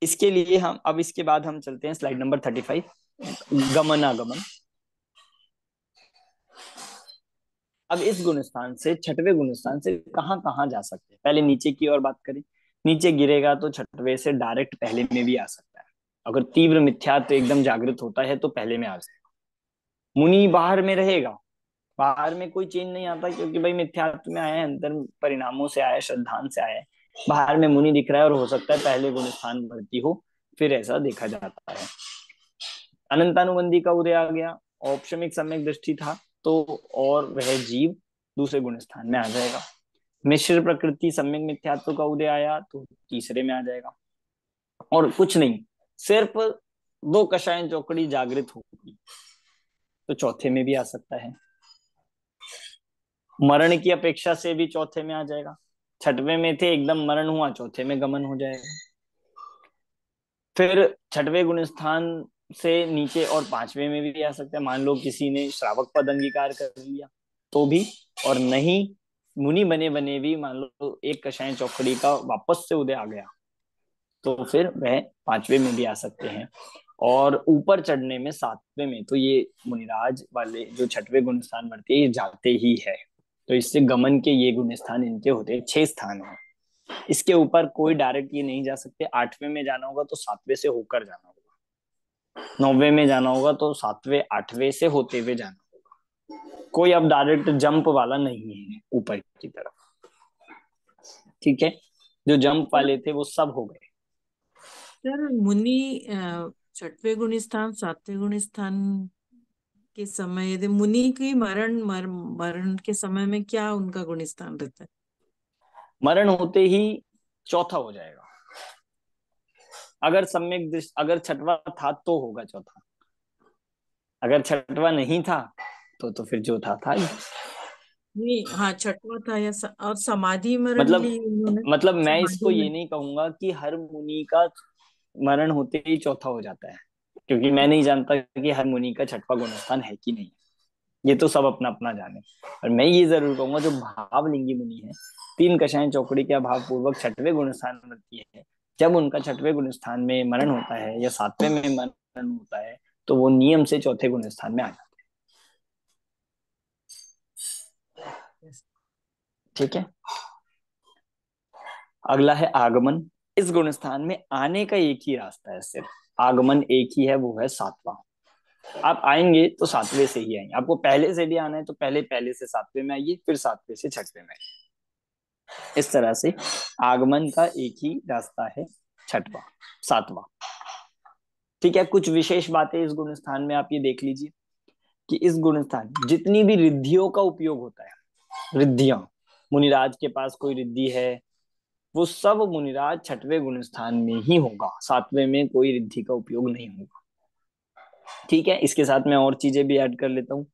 इसके लिए हम अब इसके बाद हम चलते हैं स्लाइड नंबर 35, गमनागमन। अब इस गुण स्थान से, छठवें गुण स्थान से कहां कहां जा सकते हैं? पहले नीचे की ओर बात करें। नीचे गिरेगा तो छठवें से डायरेक्ट पहले में भी आ सकता है, अगर तीव्र मिथ्यात्व एकदम जागृत होता है तो पहले में आ जाएगा। मुनि बाहर में रहेगा, बाहर में कोई चेंज नहीं आता, क्योंकि भाई मिथ्यात्व में आया है, अंतर परिणामों से आया है, श्रद्धान से आया है। बाहर में मुनि दिख रहा है और हो सकता है पहले गुण स्थान भर्ती हो, फिर ऐसा देखा जाता है। अनंतानुबंधी का उदय आ गया, औपशमिक सम्यक दृष्टि था तो, और वह जीव दूसरे गुण स्थान में आ जाएगा। मिश्र प्रकृति सम्यक मिथ्यात्व का उदय आया तो तीसरे में आ जाएगा। और कुछ नहीं, सिर्फ दो कषाय चौकड़ी जागृत होगी तो चौथे में भी आ सकता है। मरण की अपेक्षा से भी चौथे में आ जाएगा। छठवें में थे, एकदम मरण हुआ, चौथे में गमन हो जाएगा। फिर छठवें गुण स्थान से नीचे और पांचवें में भी आ सकता है। मान लो किसी ने श्रावक पद अंगीकार कर लिया तो भी, और नहीं मुनि बने बने भी मान लो एक कषाय चौकड़ी का वापस से उदय आ गया तो फिर वह पांचवें में भी आ सकते हैं। और ऊपर चढ़ने में सातवें में तो ये मुनिराज वाले जो छठवें गुण स्थान बढ़ते ये जाते ही है, तो इससे गमन के ये गुण स्थान इनके होते हैं, 6 स्थान है। इसके ऊपर कोई डायरेक्ट ये नहीं जा सकते। आठवें में जाना होगा तो सातवें से होकर जाना होगा, नौवें में जाना होगा तो सातवें आठवें से होते हुए जाना होगा। कोई अब डायरेक्ट जंप वाला नहीं है ऊपर की तरफ। ठीक है, जो जंप वाले थे वो सब हो गए। सर मुनि छठवें गुण स्थान सातवें गुण स्थान के समय, यदि मुनि की मरण के समय में क्या उनका गुण स्थान रहता है? मरण होते ही चौथा हो जाएगा। अगर सम्यक दृष्टि, अगर छठवा था तो होगा चौथा, अगर छठवा नहीं था तो फिर जो था ही। नहीं, हाँ छठवा था या और समाधि मरण ली उन्होंने। मतलब मैं इसको समाधि ये में नहीं कहूंगा कि हर मुनि का मरण होते ही चौथा हो जाता है, क्योंकि मैं नहीं जानता कि हर मुनि का छठवा गुण स्थान है कि नहीं। ये तो सब अपना अपना जाने। और मैं ये जरूर कहूंगा, जो भावलिंगी मुनि है, तीन कषाएं चौकड़ी के अभाव पूर्वक छठवें गुण स्थान में रहती है, जब उनका छठवें गुण स्थान में मरण होता है या सातवें में मरण होता है, तो वो नियम से चौथे गुण स्थान में आ जाते हैं। ठीक है। अगला है आगमन। इस गुण स्थान में आने का एक ही रास्ता है, सिर्फ आगमन एक ही है, वो है सातवां। आप आएंगे तो सातवें से ही आएंगे। आपको पहले से भी आना है तो पहले पहले से सातवें में आइए, फिर सातवें से छठवें में आइए। इस तरह से आगमन का एक ही रास्ता है, छठवां, सातवां। ठीक है। कुछ विशेष बातें इस गुण स्थान में आप ये देख लीजिए कि इस गुण स्थान में जितनी भी रिद्धियों का उपयोग होता है, रिद्धियां, मुनिराज के पास कोई रिद्धि है, वो सब मुनिराज छठवें गुण स्थान में ही होगा, सातवें में कोई रिद्धि का उपयोग नहीं होगा। ठीक है। इसके साथ मैं और चीजें भी ऐड कर लेता हूँ।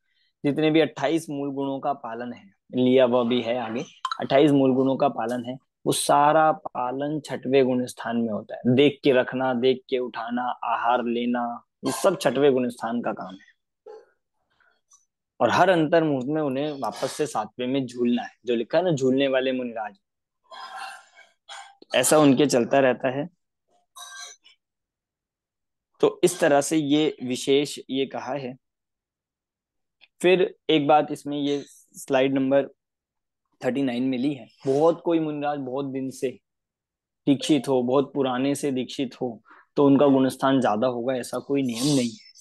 जितने भी 28 मूल गुणों का पालन है, लिया वह भी है आगे, 28 मूल गुणों का पालन है, वो सारा पालन छठवें गुण स्थान में होता है। देख के रखना, देख के उठाना, आहार लेना, ये सब छठवें गुण स्थान का काम है। और हर अंतर मुहूर्त में उन्हें वापस से सातवें में झूलना है, जो लिखा है ना, झूलने वाले मुनिराज, ऐसा उनके चलता रहता है। तो इस तरह से ये विशेष ये कहा है। फिर एक बात इसमें, ये स्लाइड नंबर 39 में ली है, बहुत कोई मुनिराज बहुत दिन से दीक्षित हो, बहुत पुराने से दीक्षित हो, तो उनका गुणस्थान ज्यादा होगा, ऐसा कोई नियम नहीं है।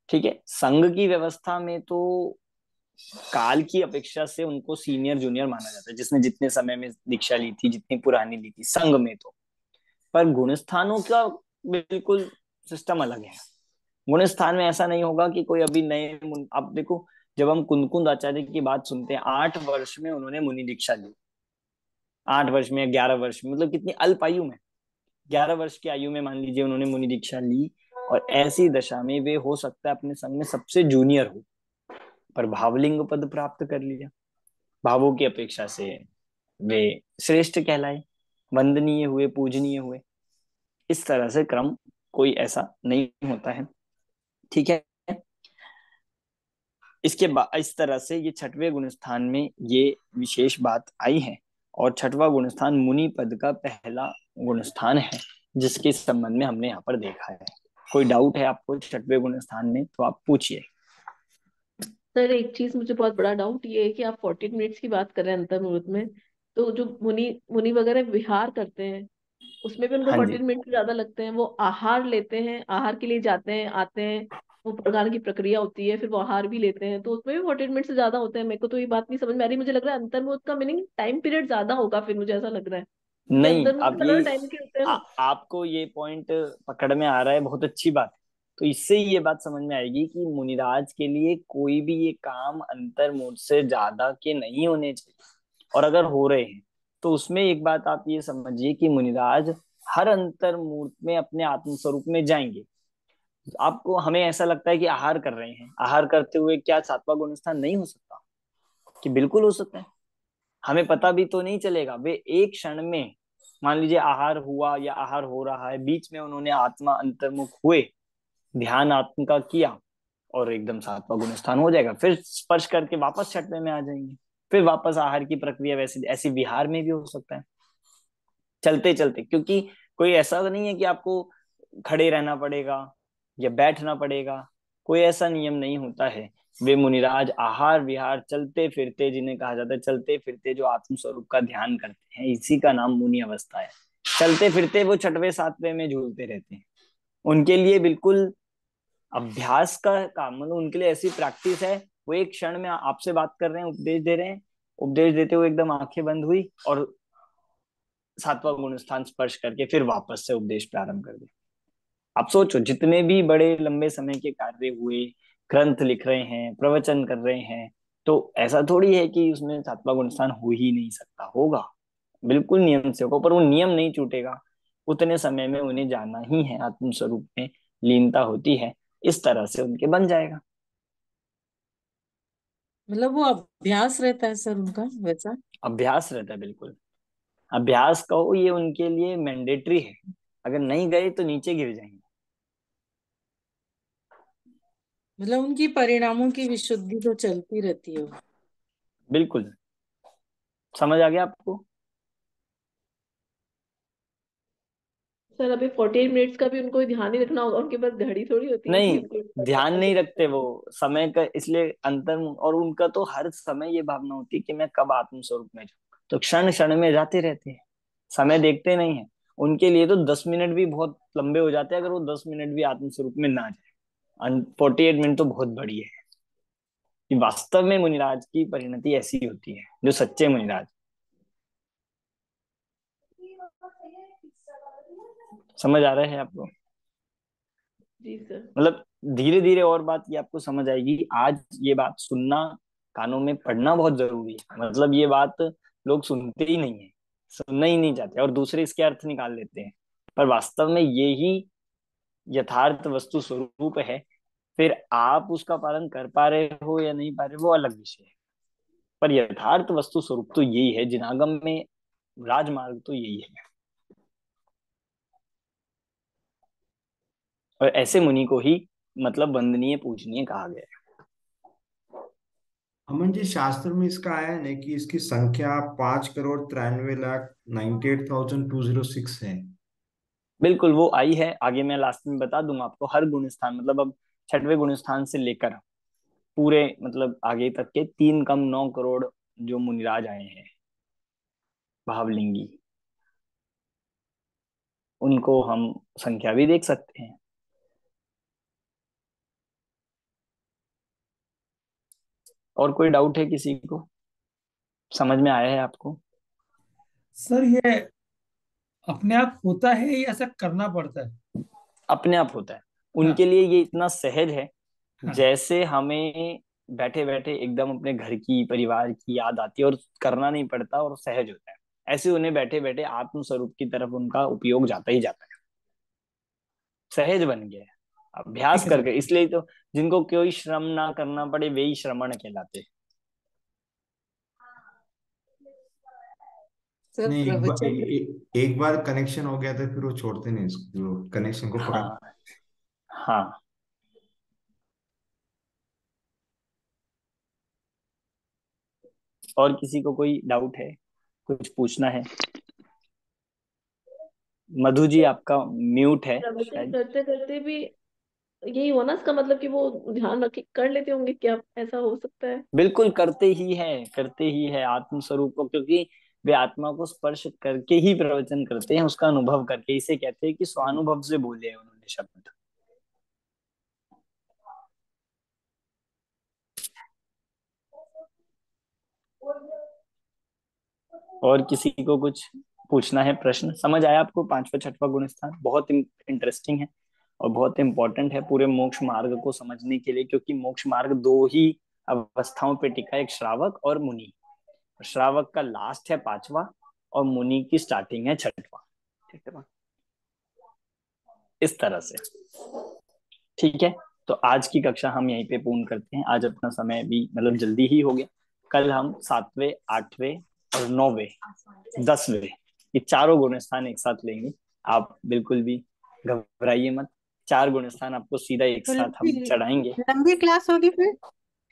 ठीक है। संघ की व्यवस्था में तो काल की अपेक्षा से उनको सीनियर जूनियर माना जाता है, जिसने जितने समय में दीक्षा ली थी, जितनी पुरानी ली थी, संघ में तो। पर गुणस्थानों का बिल्कुल सिस्टम अलग है। गुण स्थान में ऐसा नहीं होगा कि कोई अभी नए आप देखो, जब हम कुंदकुंद आचार्य की बात सुनते हैं, 8 वर्ष में उन्होंने मुनि दीक्षा ली, 8 वर्ष में, 11 वर्ष में, मतलब कितनी अल्प आयु में, 11 वर्ष की आयु में मान लीजिए उन्होंने मुनि दीक्षा ली। और ऐसी दशा में वे हो सकता है अपने संग में सबसे जूनियर हो, पर भावलिंग पद प्राप्त कर लिया, भावों की अपेक्षा से वे श्रेष्ठ कहलाए, वंदनीय हुए, पूजनीय हुए। इस तरह से क्रम कोई ऐसा नहीं होता है। ठीक है। इसके बाद इस तरह से ये छठवें गुणस्थान में ये विशेष बात आई है। और छठवां गुणस्थान मुनि पद का पहला गुणस्थान है, जिसके संबंध में हमने यहाँ पर देखा है। कोई डाउट है आपको छठवें गुणस्थान में तो आप पूछिए। सर एक चीज मुझे बहुत बड़ा डाउट ये है कि आप 14 मिनट्स की बात कर रहे हैं अंतर मुहूर्त में, तो जो मुनि मुनि वगैरह विहार करते हैं उसमें भी उनको हाँ जी। 14 मिनट ज्यादा लगते हैं। वो आहार लेते हैं, आहार के लिए जाते हैं, आते हैं, वो प्रगान की प्रक्रिया होती है, फिर वो आहार भी लेते हैं, तो उसमें भी 14 मिनट से ज्यादा होते हैं। मेरे को तो ये बात नहीं समझ में आ रही। मुझे लग रहा है अंतर मुहूर्त का मीनिंग टाइम पीरियड ज्यादा होगा, फिर मुझे ऐसा लग रहा है कि नहीं, अंतर मुहूर्त आप में ये ज्यादा टाइम के होते हैं ना। आपको ये पॉइंट पकड़ में आ रहा है, बहुत अच्छी बात है। तो इससे ही ये बात समझ में आएगी कि मुनिराज के लिए कोई भी ये काम अंतर मुहूर्त से ज्यादा के नहीं होने चाहिए। और अगर हो रहे हैं तो उसमें एक बात आप ये समझिए कि मुनिराज हर अंतर मुहूर्त में अपने आत्म स्वरूप में जाएंगे। आपको, हमें ऐसा लगता है कि आहार कर रहे हैं, आहार करते हुए क्या सातवां गुणस्थान नहीं हो सकता? कि बिल्कुल हो सकता है। हमें पता भी तो नहीं चलेगा, वे एक क्षण में, मान लीजिए आहार हुआ या आहार हो रहा है, बीच में उन्होंने आत्मा अंतर्मुख हुए, ध्यान आत्म का किया, और एकदम सातवां गुण स्थान हो जाएगा, फिर स्पर्श करके वापस छठवें में आ जाएंगे, फिर वापस आहार की प्रक्रिया। वैसे ऐसी विहार में भी हो सकता है, चलते चलते। क्योंकि कोई ऐसा तो नहीं है कि आपको खड़े रहना पड़ेगा या बैठना पड़ेगा, कोई ऐसा नियम नहीं होता है। वे मुनिराज आहार विहार चलते फिरते, जिन्हें कहा जाता है चलते फिरते, जो आत्म स्वरूप का ध्यान करते हैं, इसी का नाम मुनि अवस्था है। चलते फिरते वो छठवें सातवें में झूलते रहते हैं। उनके लिए बिल्कुल अभ्यास का काम, मतलब उनके लिए ऐसी प्रैक्टिस है। वो एक क्षण में आपसे बात कर रहे हैं, उपदेश दे रहे हैं, उपदेश देते हुए एकदम आंखें बंद हुई और सातवां गुण स्थान स्पर्श करके फिर वापस से उपदेश प्रारंभ कर दे। आप सोचो, जितने भी बड़े लंबे समय के कार्य हुए, ग्रंथ लिख रहे हैं, प्रवचन कर रहे हैं, तो ऐसा थोड़ी है कि उसमें सातवां गुण स्थान हो ही नहीं सकता, होगा, बिल्कुल नियम से होगा, पर वो नियम नहीं छूटेगा। उतने समय में उन्हें जाना ही है, आत्म स्वरूप में लीनता होती है, इस तरह से उनके बन जाएगा। मतलब वो अभ्यास रहता है सर उनका वैसा। अभ्यास रहता है, बिल्कुल अभ्यास कहो, ये उनके लिए मैंडेटरी है। अगर नहीं गए तो नीचे गिर जाएंगे। मतलब उनकी परिणामों की विशुद्धि तो चलती रहती है। बिल्कुल। समझ आ गया आपको? सर अभी 48 मिनट्स का भी उनको ध्यान नहीं रखना होगा, उनके पास घड़ी थोड़ी होती है कि नहीं, उनको ध्यान पता नहीं चले। रखते वो समय का, इसलिए अंतर। और उनका तो हर समय ये भावना होती है कि मैं कब आत्म स्वरूप में जाऊं, तो क्षण क्षण में जाते रहते हैं, समय देखते नहीं है। उनके लिए तो 10 मिनट भी बहुत लंबे हो जाते हैं अगर वो 10 मिनट भी आत्म स्वरूप में ना जाए। 48 मिनट तो बहुत बड़ी है। कि वास्तव में मुनिराज की परिणति ऐसी होती है, जो सच्चे मुनिराज। समझ आ रहा है आपको? जी सर। मतलब धीरे धीरे और बात ये आपको समझ आएगी। आज ये बात सुनना, कानों में पढ़ना बहुत जरूरी है। मतलब ये बात लोग सुनते ही नहीं है, सुनना ही नहीं चाहते, और दूसरे इसके अर्थ निकाल लेते हैं। पर वास्तव में ये ही यथार्थ वस्तु स्वरूप है। फिर आप उसका पालन कर पा रहे हो या नहीं पा रहे, वो अलग विषय है। पर यथार्थ वस्तु स्वरूप तो यही है, जिनागम में राजमार्ग तो यही है। और ऐसे मुनि को ही मतलब वंदनीय पूजनीय कहा गया है। अमन जी, शास्त्र में इसका आया है ना कि इसकी संख्या 5,93,98,206 है। बिल्कुल वो आई है, आगे मैं लास्ट में बता दूंगा आपको। हर गुण स्थान, मतलब अब छठवें गुण स्थान से लेकर पूरे मतलब आगे तक के 3 कम 9 करोड़ जो मुनिराज आए हैं भावलिंगी, उनको हम संख्या भी देख सकते हैं। और कोई डाउट है किसी को? समझ में आया है आपको? सर ये अपने आप होता है या ऐसा करना पड़ता है? अपने आप होता है। हाँ। उनके लिए ये इतना सहज है, हाँ। जैसे हमें बैठे बैठे एकदम अपने घर की परिवार की याद आती है और करना नहीं पड़ता और सहज होता है। ऐसे उन्हें बैठे बैठे आत्म स्वरूप की तरफ उनका उपयोग जाता ही जाता है, सहज बन गया है अभ्यास ठीक है सर। करके। इसलिए तो जिनको कोई श्रम ना करना पड़े वे ही श्रमण कहलाते हैं। सर नहीं, प्रवचन में एक बार कनेक्शन हो गया तो फिर वो छोड़ते नहीं इसको, कनेक्शन को पकड़। हाँ हाँ। और किसी को कोई डाउट है, कुछ पूछना है? मधु जी आपका म्यूट है प्रवचन शायद। करते करते भी यही हुआ ना, इसका मतलब कि वो ध्यान रख कर लेते होंगे, क्या ऐसा हो सकता है? बिल्कुल करते ही है, करते ही है आत्म स्वरूप को, क्योंकि वे आत्मा को स्पर्श करके ही प्रवचन करते हैं, उसका अनुभव करके। इसे कहते हैं कि स्वानुभव से बोले हैं उन्होंने शब्द। और किसी को कुछ पूछना है? प्रश्न समझ आया आपको? पांचवा छठवां गुण स्थान बहुत इंटरेस्टिंग है और बहुत इंपॉर्टेंट है पूरे मोक्ष मार्ग को समझने के लिए, क्योंकि मोक्ष मार्ग दो ही अवस्थाओं पे टिका है, एक श्रावक और मुनि। श्रावक का लास्ट है पांचवा और मुनि की स्टार्टिंग है छठवां। ठीक है ना? इस तरह से। ठीक है, तो आज की कक्षा हम यहीं पे पूर्ण करते हैं। आज अपना समय भी मतलब जल्दी ही हो गया। कल हम सातवें, आठवें और नौवें, 10वें, ये चारों गुण स्थान एक साथ लेंगे। आप बिल्कुल भी घबराइए मत। 4 गुण स्थान आपको सीधा एक तो साथ हम लंबी चढ़ाएंगे। लंबी क्लास होगी फिर?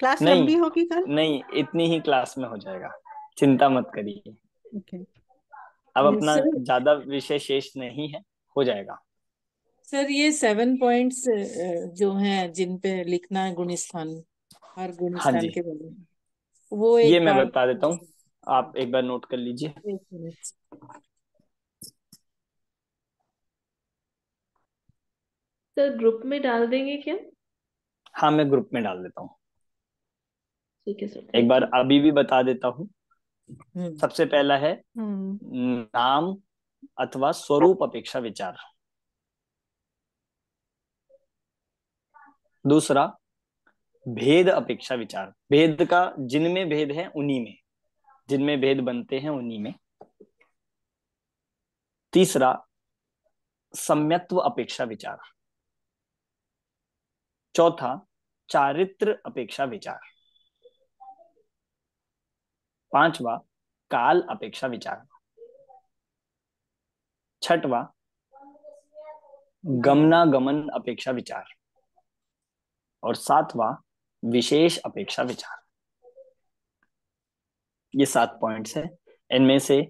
क्लास नहीं लंबी होगी कल? नहीं, इतनी ही क्लास में हो जाएगा, चिंता मत करिए। ओके। अब अपना सर ज्यादा विषय शेष नहीं है, हो जाएगा। सर ये 7 पॉइंट्स जो हैं जिन पे लिखना है गुण स्थान, हर गुण हाँ स्थान जी, के बारे में, वो ये एक मैं बार। बता देता हूँ, आप एक बार नोट कर लीजिए। एक मिनट। सर ग्रुप में डाल देंगे क्या? हाँ, मैं ग्रुप में डाल देता हूँ। ठीक है सर, एक थैंक बार यू। अभी भी बता देता हूँ। हम्म। सबसे पहला है हम्म। नाम अथवा स्वरूप अपेक्षा विचार। दूसरा, भेद अपेक्षा विचार। भेद का जिनमें भेद है उन्हीं में, जिनमें भेद बनते हैं उन्हीं में। तीसरा, सम्यक्त्व अपेक्षा विचार। चौथा, चारित्र अपेक्षा विचार। पांचवा, काल अपेक्षा विचार। छठवा, गमनागमन अपेक्षा विचार। और 7वां विशेष अपेक्षा विचार। ये 7 पॉइंट्स है। इनमें से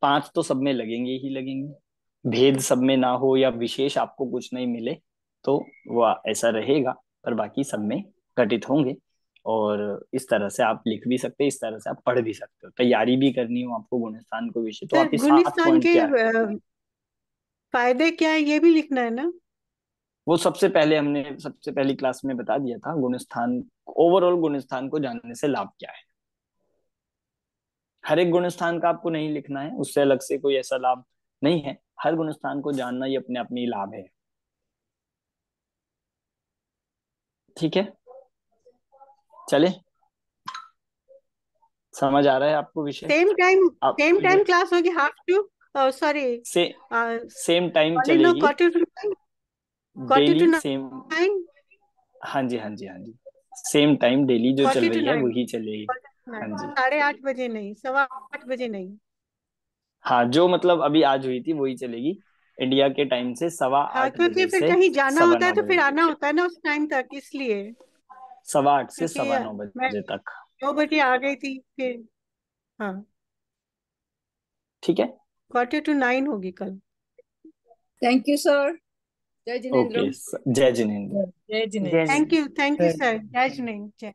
5 तो सब में लगेंगे ही लगेंगे, भेद सब में ना हो या विशेष आपको कुछ नहीं मिले तो वो ऐसा रहेगा, पर बाकी सब में घटित होंगे। और इस तरह से आप लिख भी सकते हैं, इस तरह से आप पढ़ भी सकते हो। तैयारी भी करनी हो आपको गुणस्थान को विषय, तो सर आप ये 7 गुणस्थान पॉइंट के क्या है फायदे क्या है ये भी लिखना है ना? वो सबसे पहले हमने सबसे पहली क्लास में बता दिया था। गुणस्थान, ओवरऑल गुणस्थान को जानने से लाभ क्या है। हर एक गुणस्थान का आपको नहीं लिखना है, उससे अलग से कोई ऐसा लाभ नहीं है। हर गुणस्थान को जानना ये अपने आप में ही लाभ है। ठीक है, चले, समझ आ रहा है आपको विषय? आप सेम टाइम क्लास होगी, half to sorry same time only no चलेगी quarter to डेली, 9 सेम। हाँ जी, हाँ जी, हाँ जी, सेम टाइम डेली जो चल 40 to रही है 9 वही चलेगी। हाँ जी, 8:30 बजे नहीं, 8:15 नहीं। हाँ, जो मतलब अभी आज हुई थी वही चलेगी इंडिया के टाइम से हाँ 8:15 क्योंकि बजे फिर से कहीं जाना होता है 9:15 तो फिर बजे आना तक। होता है ना उस टाइम तक, इसलिए। 8:15 से क्योंकि 9:15 मैं बजे तक। 2 बजे आ गई थी फिर। हाँ, ठीक है, 8:45 होगी कल। Thank you sir. जय जिनेंद्र। ओके, जय जिनेंद्र। जय जिनेंद्र। Thank you sir. जय जिनेंद्र।